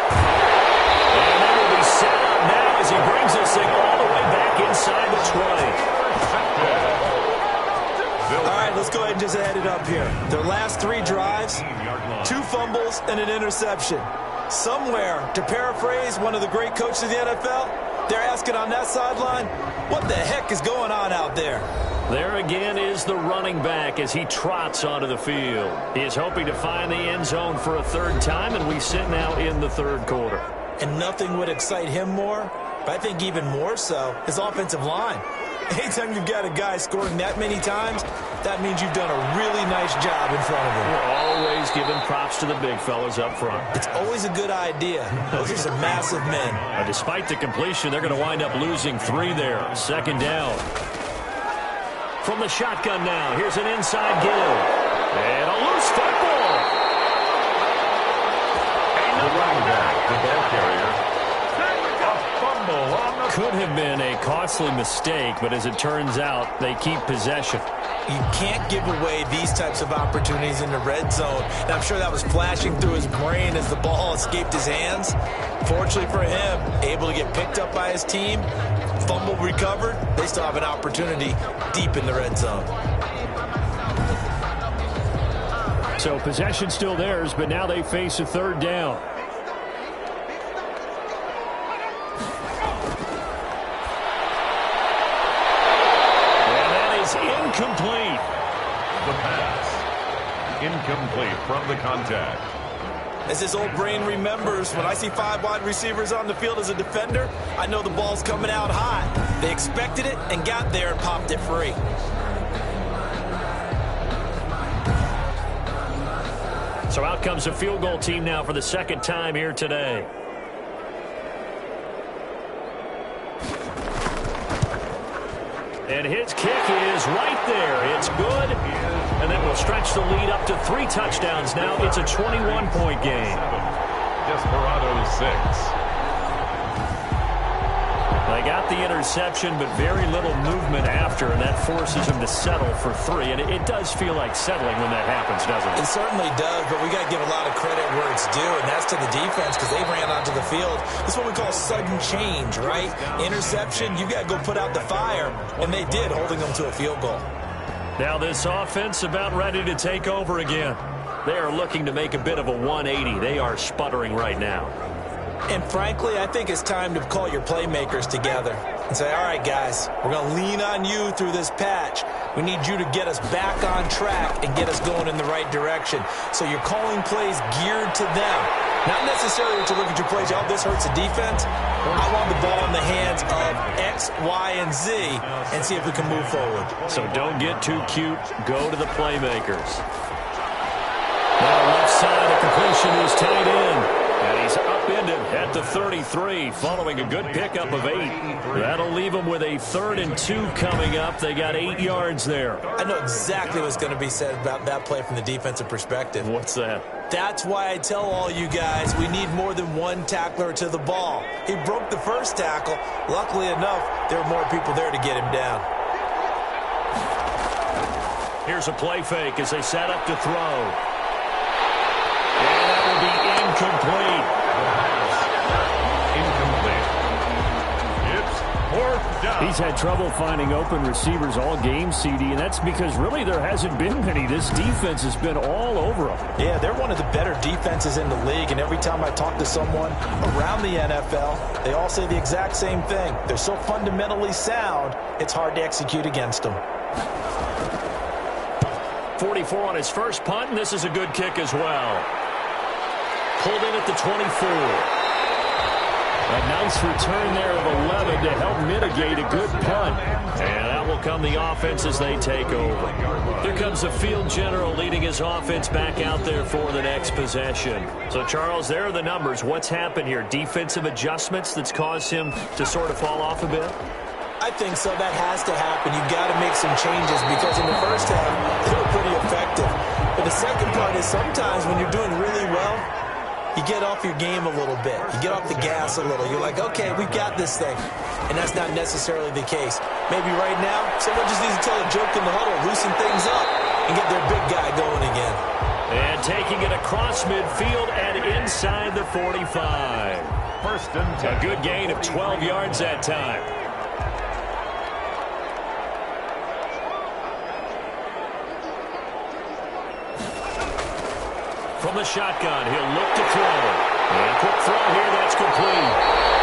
And that will be set up now as he brings this thing all the way back inside the 20. All right, let's go ahead and just add it up here. Their last 3 drives, 2 fumbles and an interception. Somewhere, to paraphrase one of the great coaches of the NFL, they're asking on that sideline, what the heck is going on out there? There again is the running back as he trots onto the field. He is hoping to find the end zone for a 3rd time, and we sit now in the 3rd quarter. And nothing would excite him more, but I think even more so, his offensive line. Anytime you've got a guy scoring that many times, that means you've done a really nice job in front of him. We're always giving props to the big fellas up front. It's always a good idea. Those are some massive men. Despite the completion, they're going to wind up losing 3 there. 2nd down. From the shotgun now, here's an inside give. And a loose football. The running back, the ball carrier. A fumble on the... Could have been a costly mistake, but as it turns out, they keep possession. You can't give away these types of opportunities in the red zone. And I'm sure that was flashing through his brain as the ball escaped his hands. Fortunately for him, able to get picked up by his team, fumble recovered. They still have an opportunity deep in the red zone. So possession still theirs, but now they face a third down. And that is incomplete. The pass. Incomplete from the contact. As his old brain remembers, when I see 5 wide receivers on the field as a defender, I know the ball's coming out high. They expected it and got there and popped it free. So out comes a field goal team now for the second time here today. And his kick is right there. It's good. And that will stretch the lead up to 3 touchdowns now. It's a 21-point game. Desperados 6. They got the interception, but very little movement after, and that forces them to settle for 3. And it does feel like settling when that happens, doesn't it? It certainly does, but we got to give a lot of credit where it's due, and that's to the defense because they ran onto the field. This is what we call sudden change, right? Interception, you got to go put out the fire, and they did, holding them to a field goal. Now this offense about ready to take over again. They are looking to make a bit of a 180. They are sputtering right now. And frankly, I think it's time to call your playmakers together and say, all right, guys, we're going to lean on you through this patch. We need you to get us back on track and get us going in the right direction. So you're calling plays geared to them. Not necessarily to look at your plays, oh, this hurts the defense. I want the ball in the hands of X, Y, and Z and see if we can move forward. So don't get too cute. Go to the playmakers. Now left side, a completion is tied in. And he's upended at the 33 following a good pickup of 8. That'll leave him with a 3rd and 2 coming up. They got 8 yards there. I know exactly what's going to be said about that play from the defensive perspective. What's that? That's why I tell all you guys we need more than one tackler to the ball. He broke the first tackle. Luckily enough, there were more people there to get him down. Here's a play fake as they set up to throw. And that will be incomplete. Incomplete. It's 4th down. He's had trouble finding open receivers all game, CD, and that's because really there hasn't been many. This defense has been all over them. Yeah, they're one of the better defenses in the league, and every time I talk to someone around the NFL, they all say the exact same thing. They're so fundamentally sound, it's hard to execute against them. 44 on his first punt, and this is a good kick as well. Pulled in at the 24. A nice return there of 11 to help mitigate a good punt. And that will come the offense as they take over. Here comes the field general leading his offense back out there for the next possession. So, Charles, there are the numbers. What's happened here? Defensive adjustments that's caused him to sort of fall off a bit? I think so. That has to happen. You've got to make some changes because in the first half, they were pretty effective. But the second part is sometimes when you're doing really well, you get off your game a little bit. You get off the gas a little. You're like, okay, we've got this thing. And that's not necessarily the case. Maybe right now, someone just needs to tell a joke in the huddle, loosen things up, and get their big guy going again. And taking it across midfield and inside the 45. 1st and 10. A good gain of 12 yards that time. From the shotgun, he'll look to throw. And a quick throw here, that's complete.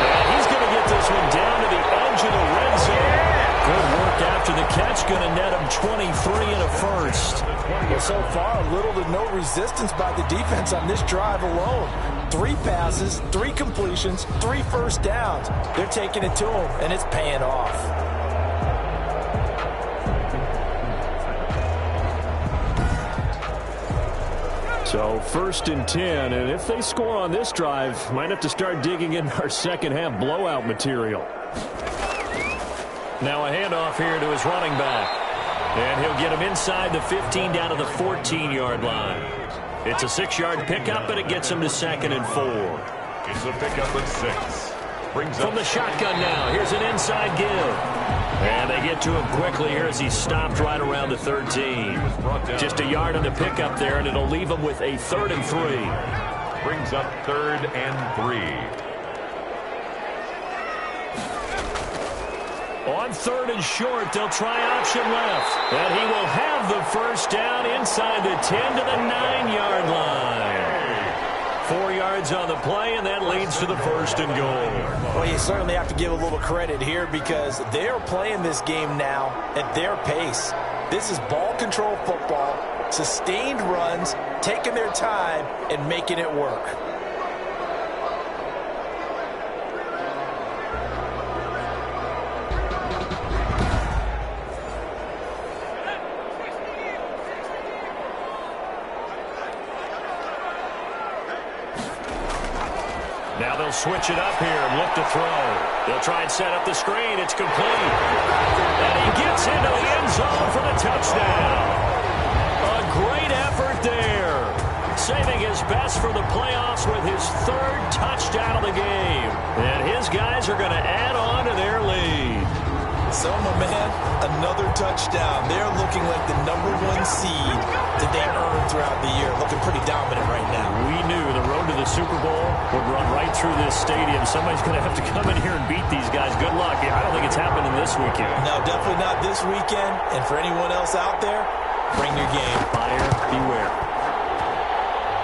And he's going to get this one down to the edge of the red zone. Good work after the catch, going to net him 23 and a first. Well, so far, little to no resistance by the defense on this drive alone. 3 passes, 3 completions, 3 first downs. They're taking it to him, and it's paying off. So 1st and 10, and if they score on this drive, might have to start digging in our second half blowout material. Now a handoff here to his running back. And he'll get him inside the 15 down to the 14-yard line. It's a 6-yard pickup, but it gets him to 2nd and 4. It's a pickup at 6. From the shotgun now, here's an inside give. And they get to him quickly here as he's stopped right around the 13. Just a yard on the pickup there, and it'll leave him with a 3rd and 3. Brings up 3rd and 3. On 3rd and short, they'll try option left. And he will have the first down inside the 10 to the 9-yard line. 4 yards on the play, and that leads to the 1st and goal. Well, you certainly have to give a little credit here because they're playing this game now at their pace. This is ball control football, sustained runs, taking their time, and making it work. Now they'll switch it up here and look to throw. They'll try and set up the screen. It's complete. And he gets into the end zone for the touchdown. A great effort there. Saving his best for the playoffs with his 3rd touchdown of the game. And his guys are going to add on to their lead. So, my man, another touchdown. They're looking like the #1 seed that they earned throughout the year. Looking pretty dominant right now. We knew the road to the Super Bowl would run right through this stadium. Somebody's going to have to come in here and beat these guys. Good luck. I don't think it's happening this weekend. No, definitely not this weekend. And for anyone else out there, bring your game. Buyer beware.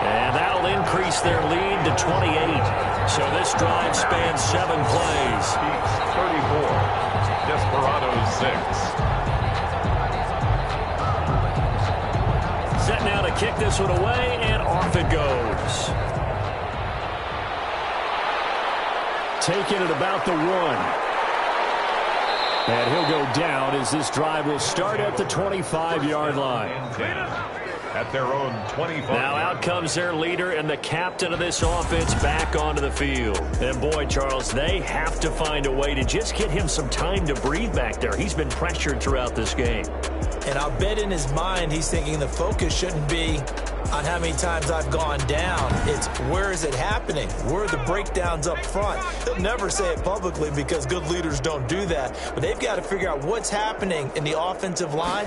And that'll increase their lead to 28. So this drive spans 7 plays. 34. Desperados 6. Set now to kick this one away, and off it goes. Taking it about the 1. And he'll go down as this drive will start at the 25-yard line. At their own 25. Now out comes their leader and the captain of this offense back onto the field. And boy, Charles, they have to find a way to just get him some time to breathe back there. He's been pressured throughout this game. And I'll bet in his mind he's thinking the focus shouldn't be on how many times I've gone down. It's where is it happening? Where are the breakdowns up front? He'll never say it publicly because good leaders don't do that. But they've got to figure out what's happening in the offensive line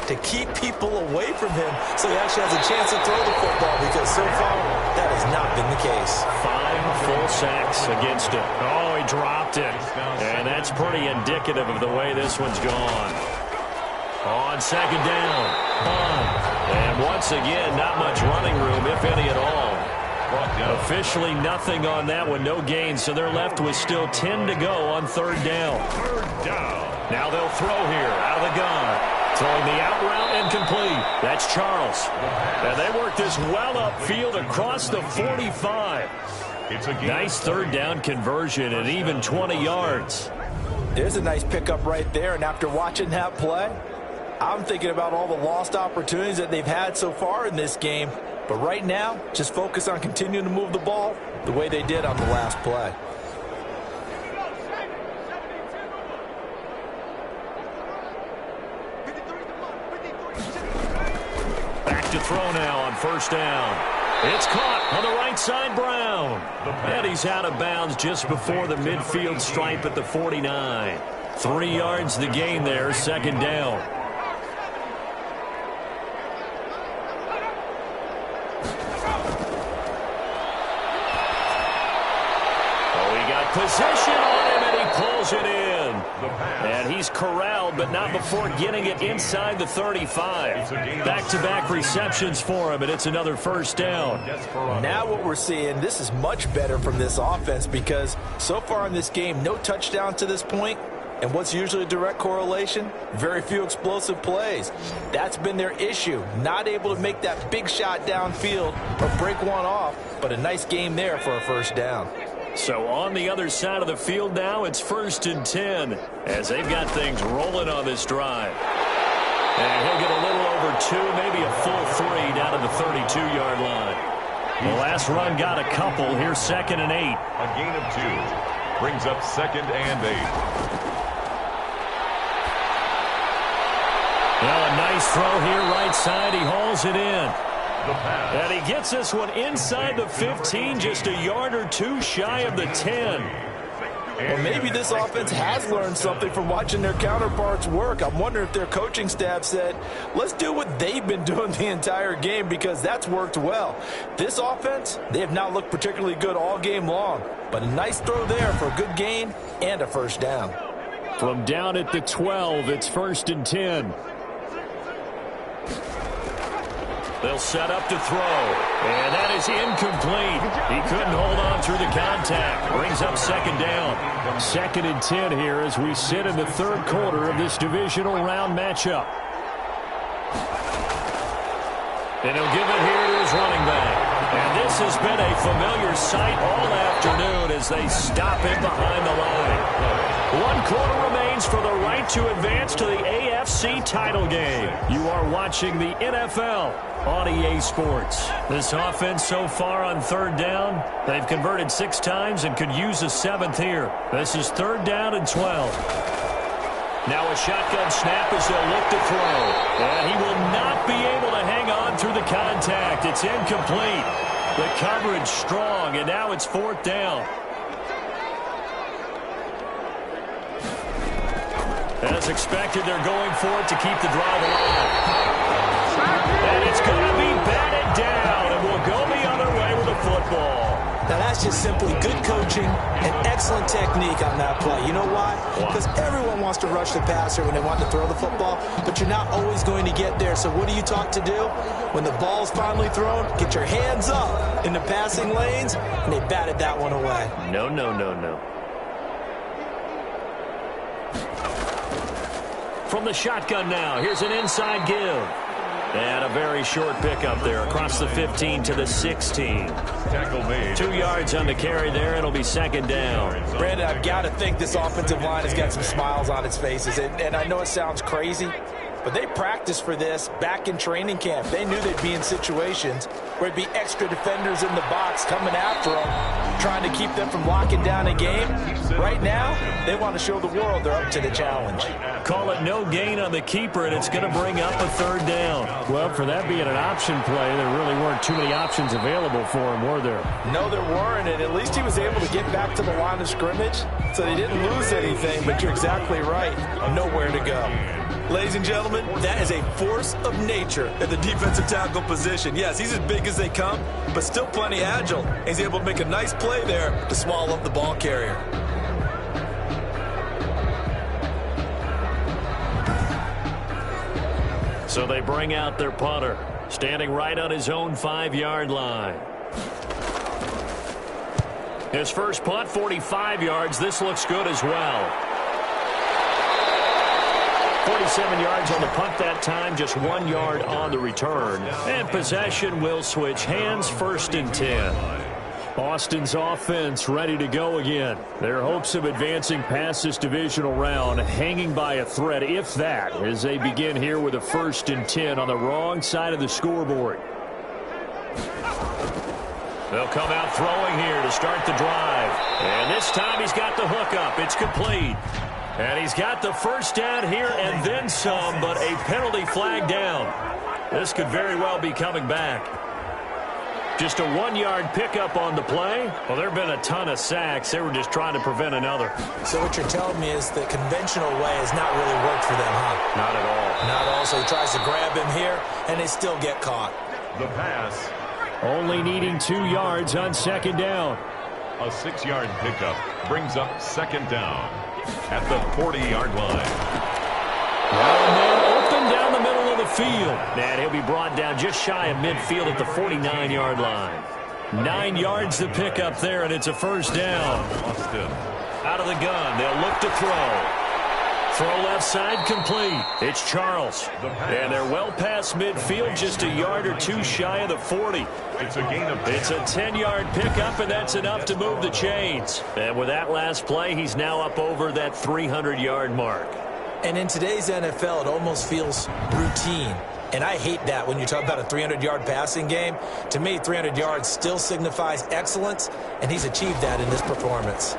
to keep people away from him so he actually has a chance to throw the football, because so far that has not been the case. 5 full sacks against him. Oh, he dropped it. And that's pretty indicative of the way this one's gone. On 2nd down. And once again, not much running room, if any at all. Officially nothing on that one, no gain, so they're left with still 10 to go on 3rd down. Now they'll throw here, out of the gun. Throwing the out route and complete. That's Charles. And they work this well upfield across the 45. Nice 3rd down conversion and even 20 yards. There's a nice pickup right there, and after watching that play, I'm thinking about all the lost opportunities that they've had so far in this game. But right now, just focus on continuing to move the ball the way they did on the last play. Back to throw now on 1st down. It's caught on the right side, Brown. And he's out of bounds just before the midfield stripe at the 49. 3 yards the gain there, 2nd down. Position on him, and he pulls it in. And he's corralled, but not before getting it inside the 35. Back-to-back receptions for him, and it's another 1st down. Now what we're seeing, this is much better from this offense because so far in this game, no touchdown to this point. And what's usually a direct correlation? Very few explosive plays. That's been their issue. Not able to make that big shot downfield or break one off, but a nice game there for a 1st down. So on the other side of the field now, it's 1st and 10 as they've got things rolling on this drive. And he'll get a little over 2, maybe a full 3 down to the 32-yard line. The last run got a couple. Here's 2nd and 8. A gain of 2 brings up 2nd and 8. Well, a nice throw here right side. He hauls it in. And he gets this one inside the 15, just a yard or 2 shy of the 10. Well, maybe this offense has learned something from watching their counterparts work. I'm wondering if their coaching staff said, let's do what they've been doing the entire game because that's worked well. This offense, they have not looked particularly good all game long, but a nice throw there for a good gain and a 1st down. From down at the 12, it's 1st and 10. They'll set up to throw, and that is incomplete. He couldn't hold on through the contact. Brings up 2nd down. 2nd and 10 here as we sit in the 3rd quarter of this divisional round matchup. And he'll give it here to his running back. And this has been a familiar sight all afternoon as they stop him behind the line. 1 quarter remains for the right to advance to the AFC title game. You are watching the NFL on EA Sports. This offense so far on 3rd down, they've converted 6 times and could use a 7th here. This is 3rd down and 12. Now a shotgun snap as they'll look to throw. And he will not be able to hang on through the contact. It's incomplete. The coverage strong, and now it's 4th down. As expected, they're going for it to keep the drive alive. And it's going to be batted down, and we'll go the other way with the football. Now, that's just simply good coaching and excellent technique on that play. You know why? Because everyone wants to rush the passer when they want to throw the football, but you're not always going to get there. So what are you taught to do? When the ball's finally thrown, get your hands up in the passing lanes, and they batted that one away. No, no, no, no. From the shotgun now, here's an inside give. And a very short pickup there across the 15 to the 16. Tackle made. 2 yards on the carry there. It'll be 2nd down. Brandon, I've got to think this offensive line has got some smiles on its faces. And I know it sounds crazy, but they practiced for this back in training camp. They knew they'd be in situations where it'd be extra defenders in the box coming after them, trying to keep them from locking down a game. Right now, they want to show the world they're up to the challenge. Call it no gain on the keeper, and it's going to bring up a 3rd down. Well, for that being an option play, there really weren't too many options available for him, were there? No, there weren't, and at least he was able to get back to the line of scrimmage, so they didn't lose anything, but you're exactly right. Nowhere to go. Ladies and gentlemen, that is a force of nature at the defensive tackle position. Yes, he's as big as they come, but still plenty agile. He's able to make a nice play there to swallow up the ball carrier. So they bring out their punter, standing right on his own 5-yard line. His first punt, 45 yards. This looks good as well. 47 yards on the punt that time, just 1 yard on the return. And possession will switch hands, 1st and 10. Austin's offense ready to go again. Their hopes of advancing past this divisional round hanging by a thread, if that, as they begin here with a 1st and 10 on the wrong side of the scoreboard. They'll come out throwing here to start the drive. And this time he's got the hookup. It's complete. And he's got the 1st down here and then some, but a penalty flag down. This could very well be coming back. Just a 1-yard pickup on the play. Well, there have been a ton of sacks. They were just trying to prevent another. So what you're telling me is the conventional way has not really worked for them, huh? Not at all. Not at all. So he tries to grab him here, and they still get caught. The pass. Only needing 2 yards on 2nd down. A 6-yard pickup brings up 2nd down at the 40-yard line. Well, man, open down the middle of the field. And he'll be brought down just shy of midfield at the 49-yard line. 9 yards to pick up there, and it's a 1st down. Austin. Out of the gun, they'll look to throw. Throw left side complete. It's Charles. And they're well past midfield, just a yard or 2 shy of the 40. It's a gain of 10. It's a 10-yard pickup, and that's enough to move the chains. And with that last play, he's now up over that 300-yard mark. And in today's NFL, it almost feels routine. And I hate that when you talk about a 300-yard passing game. To me, 300 yards still signifies excellence, and he's achieved that in this performance.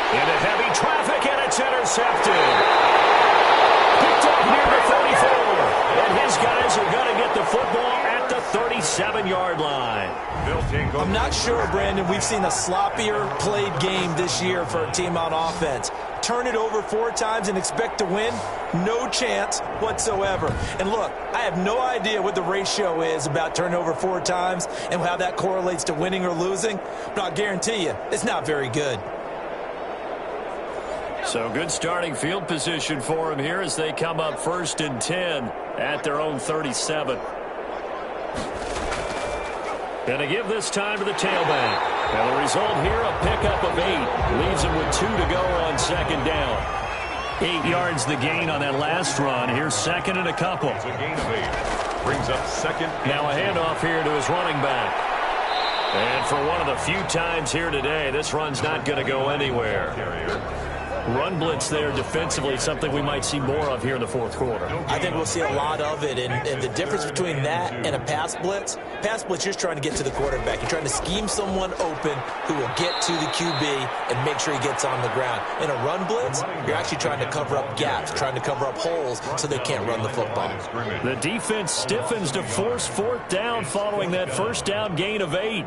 Into heavy traffic, and it's intercepted. Picked up near the 34. And his guys are going to get the football at the 37-yard line. I'm not sure, Brandon, we've seen a sloppier played game this year for a team on offense. Turn it over 4 times and expect to win? No chance whatsoever. And look, I have no idea what the ratio is about turning over 4 times and how that correlates to winning or losing, but I'll guarantee you it's not very good. So good starting field position for him here as they come up 1st and 10 at their own 37. Going to give this time to the tailback. And the result here, a pickup of 8. Leaves him with 2 to go on 2nd down. 8 yards the gain on that last run. Here's 2nd and a couple. It's a gain of 8. Brings up 2nd. Now a handoff here to his running back. And for one of the few times here today, this run's not going to go anywhere. Run blitz there defensively, something we might see more of here in the 4th quarter. I think we'll see a lot of it, and the difference between that and a pass blitz, you're just trying to get to the quarterback. You're trying to scheme someone open who will get to the QB and make sure he gets on the ground. In a run blitz, you're actually trying to cover up gaps, trying to cover up holes so they can't run the football. The defense stiffens to force 4th down following that 1st down gain of 8.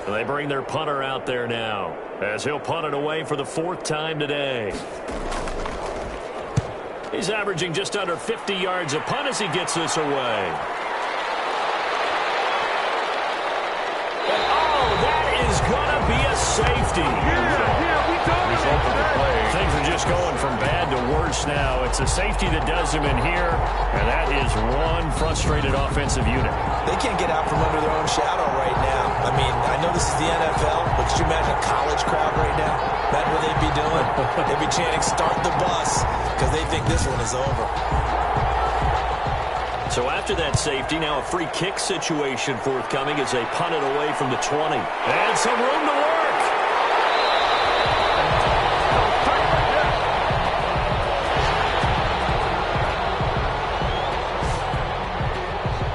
They bring their punter out there now as he'll punt it away for the 4th time today. He's averaging just under 50 yards a punt as he gets this away. Oh, that is going to be a safety. Things are just going from bad to worse now. It's a safety that does him in here, and that is one frustrated offensive unit. They can't get out from under their own shadow right now. I mean, I know this is the NFL, but could you imagine a college crowd right now? Imagine what they'd be doing. They'd be chanting, "Start the bus," because they think this one is over. So after that safety, now a free kick situation forthcoming as they punt it away from the 20. And some room to work.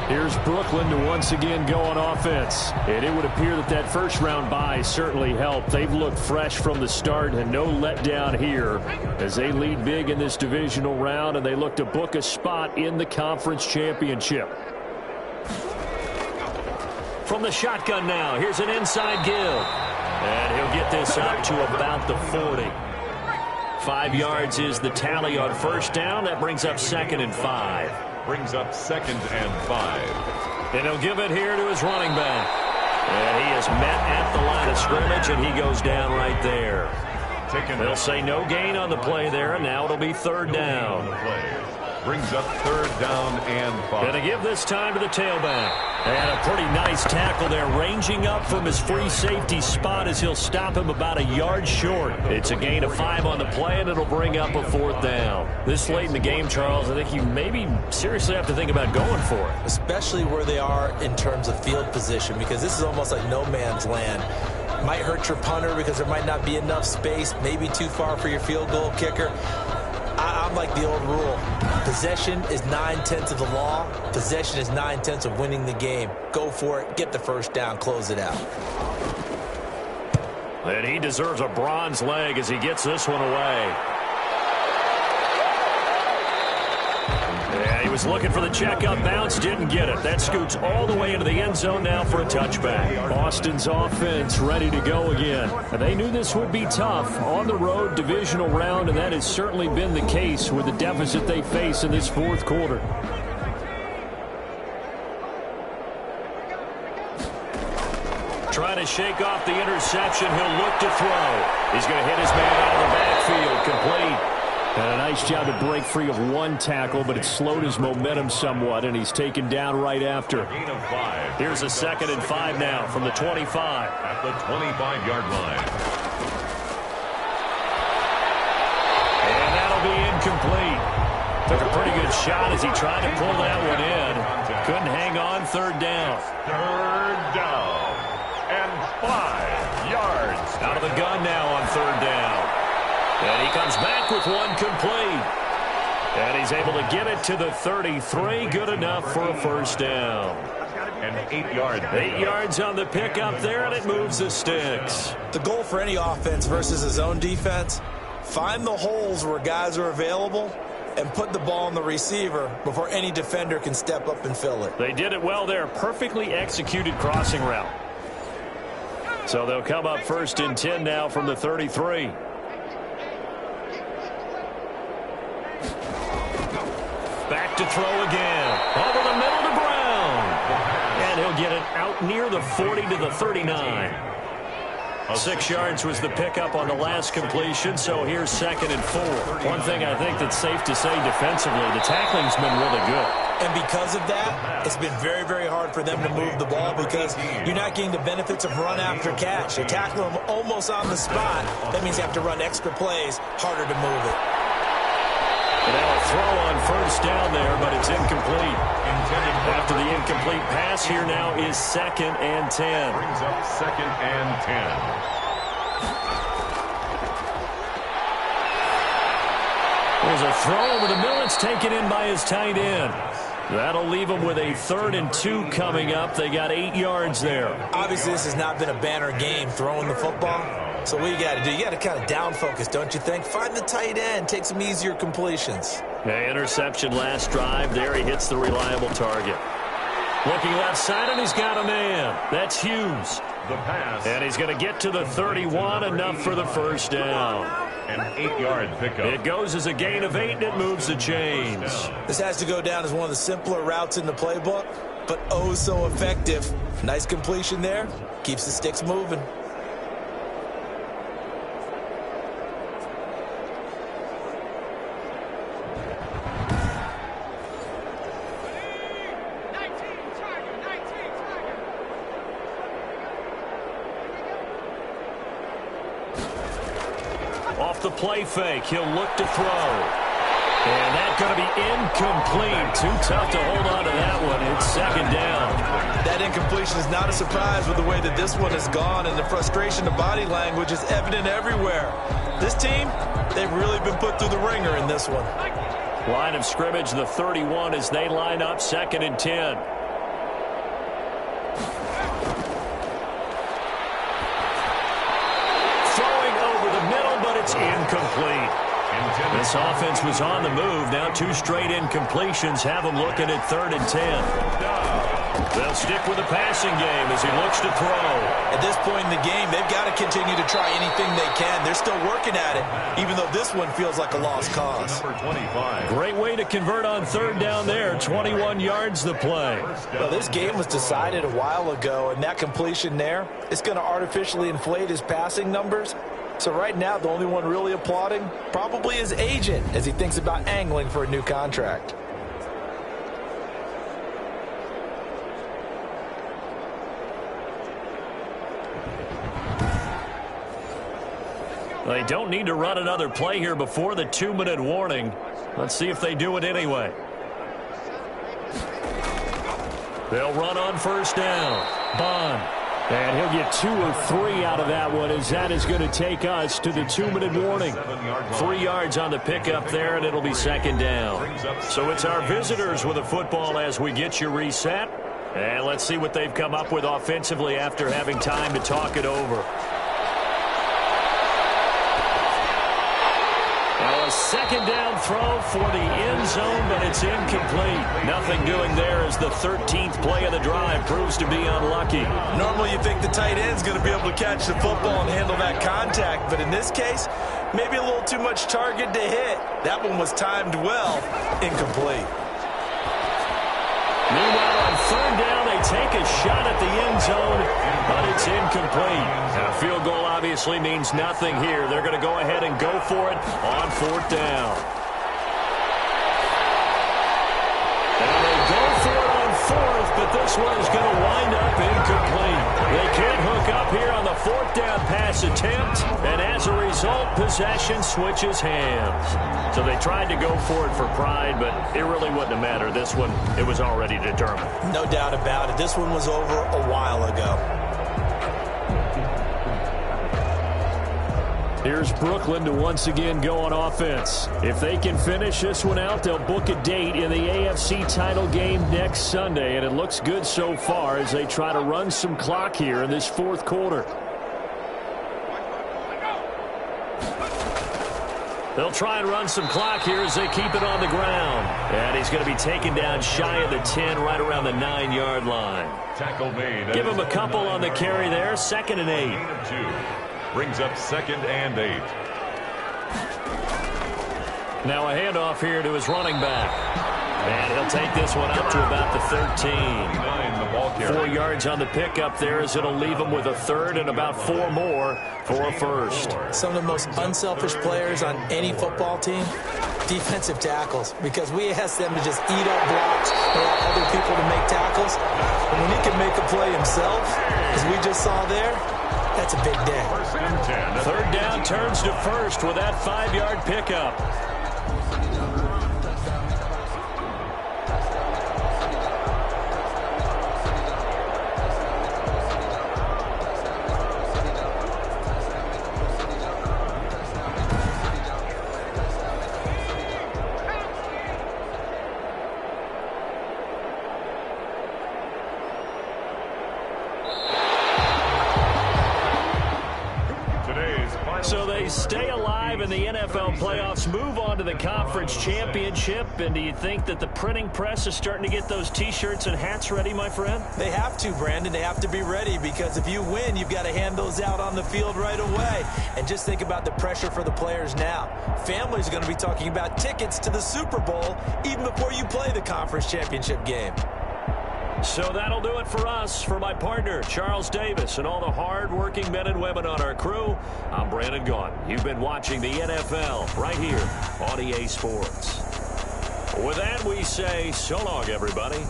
Here's Brooklyn to once again go on offense. And it would appear that that first-round bye certainly helped. They've looked fresh from the start and no letdown here as they lead big in this divisional round, and they look to book a spot in the conference championship. From the shotgun now, here's an inside give. And he'll get this up to about the 40. 5 yards is the tally on 1st down. That brings up 2nd and 5. Brings up 2nd and 5. And he'll give it here to his running back. And he is met at the line of scrimmage, and he goes down right there. They'll say no gain on the play there, and now it'll be 3rd down. Brings up 3rd down and 5. Going to give this time to the tailback. And a pretty nice tackle there, ranging up from his free safety spot as he'll stop him about a yard short. It's a gain of 5 on the play, and it'll bring up a 4th down. This late in the game, Charles, I think you maybe seriously have to think about going for it. Especially where they are in terms of field position, because this is almost like no man's land. Might hurt your punter because there might not be enough space, maybe too far for your field goal kicker. I'm like the old rule. Possession is 9/10 of the law. Possession is 9/10 of winning the game. Go for it. Get the 1st down. Close it out. And he deserves a bronze leg as he gets this one away. Yeah, he was looking for the checkout bounce, didn't get it. That scoots all the way into the end zone now for a touchback. Boston's offense ready to go again. And they knew this would be tough on the road divisional round, and that has certainly been the case with the deficit they face in this 4th quarter. Trying to shake off the interception. He'll look to throw. He's going to hit his man out of the backfield. Complete. And a nice job to break free of one tackle, but it slowed his momentum somewhat, and he's taken down right after. Here's a 2nd and 5 now from the 25. At the 25-yard line. And that'll be incomplete. Took a pretty good shot as he tried to pull that one in. Couldn't hang on. 3rd down. 3rd down. And 5 yards. Out of the gun now on 3rd down. And he comes back with one complete. And he's able to get it to the 33. Good enough for a 1st down. And 8 yards. 8 yards on the pickup there, and it moves the sticks. The goal for any offense versus his own defense, find the holes where guys are available and put the ball on the receiver before any defender can step up and fill it. They did it well there. Perfectly executed crossing route. So they'll come up 1st and 10 now from the 33. Back to throw again. Over the middle to Brown. And he'll get it out near the 40 to the 39. 6 yards was the pickup on the last completion, so here's 2nd and 4. One thing I think that's safe to say defensively, the tackling's been really good. And because of that, it's been very, very hard for them to move the ball because you're not getting the benefits of run after catch. You tackle them almost on the spot. That means you have to run extra plays, harder to move it. And now a throw on 1st down there, but it's incomplete. After the incomplete pass, here now is 2nd and 10. Brings up 2nd and 10. There's a throw over the middle. It's taken in by his tight end. That'll leave them with a 3rd and 2 coming up. They got 8 yards there. Obviously, this has not been a banner game throwing the football. So what you got to do, you got to kind of down focus, don't you think? Find the tight end, take some easier completions. Interception last drive. There he hits the reliable target. Looking left side, and he's got a man. That's Hughes. The pass. And he's going to get to the 31, enough for the 1st down. An 8-yard pickup. It goes as a gain of 8, and it moves the chains. This has to go down as one of the simpler routes in the playbook, but oh so effective. Nice completion there. Keeps the sticks moving. Off the play fake, he'll look to throw. And that's going to be incomplete. Too tough to hold on to that one. It's 2nd down. That incompletion is not a surprise with the way that this one has gone, and the frustration of body language is evident everywhere. This team, they've really been put through the ringer in this one. Line of scrimmage, the 31 as they line up 2nd and 10. It's incomplete. This offense was on the move. Now 2 straight incompletions have them looking at 3rd and 10. They'll stick with the passing game as he looks to throw. At this point in the game, they've got to continue to try anything they can. They're still working at it, even though this one feels like a lost cause. Number 25. Great way to convert on 3rd down there. 21 yards the play. Well, this game was decided a while ago, and that completion there is going to artificially inflate his passing numbers. So right now, the only one really applauding probably his agent as he thinks about angling for a new contract. They don't need to run another play here before the 2-minute warning. Let's see if they do it anyway. They'll run on 1st down. Bond. And he'll get 2 or 3 out of that one, as that is going to take us to the 2-minute warning. 3 yards on the pickup there, and it'll be 2nd down. So it's our visitors with the football as we get you reset. And let's see what they've come up with offensively after having time to talk it over. Now a 2nd down throw for the end zone, but it's incomplete. Nothing doing there as the 13th play of the drive proves to be unlucky. Normally you think the tight end's going to be able to catch the football and handle that contact, but in this case, maybe a little too much target to hit. That one was timed well. Incomplete. Meanwhile, on 3rd down, they take a shot at the end zone, but it's incomplete. And a field goal obviously means nothing here. They're going to go ahead and go for it on 4th down. And they go for it on 4th, but this one is going to wind up incomplete. They can't hook up here on the 4th down pass attempt, and as a result, possession switches hands. So they tried to go for it for pride, but it really wouldn't have mattered. This one, it was already determined. No doubt about it. This one was over a while ago. Here's Brooklyn to once again go on offense. If they can finish this one out, they'll book a date in the AFC title game next Sunday, and it looks good so far as they try to run some clock here in this 4th quarter. They'll try and run some clock here as they keep it on the ground. And he's going to be taken down shy of the 10, right around the 9-yard line. Tackle made. Give him a couple on the carry there. 2nd and 8. Gain of 2. Brings up 2nd and 8. Now a handoff here to his running back. And he'll take this one up to about the 13. 4 yards on the pickup there as it'll leave him with a 3rd and about 4 more for a 1st. Some of the most unselfish players on any football team, defensive tackles, because we ask them to just eat up blocks and allow other people to make tackles. And when he can make a play himself, as we just saw there, that's a big day. 3rd down turns to 1st with that 5-yard pickup. So they stay alive in the NFL playoffs, move on to the conference championship. And do you think that the printing press is starting to get those T-shirts and hats ready, my friend? They have to, Brandon. They have to be ready, because if you win, you've got to hand those out on the field right away. And just think about the pressure for the players now. Families are going to be talking about tickets to the Super Bowl even before you play the conference championship game. So that'll do it for us. For my partner, Charles Davis, and all the hard-working men and women on our crew, I'm Brandon Gaudin. You've been watching the NFL right here on EA Sports. With that, we say so long, everybody.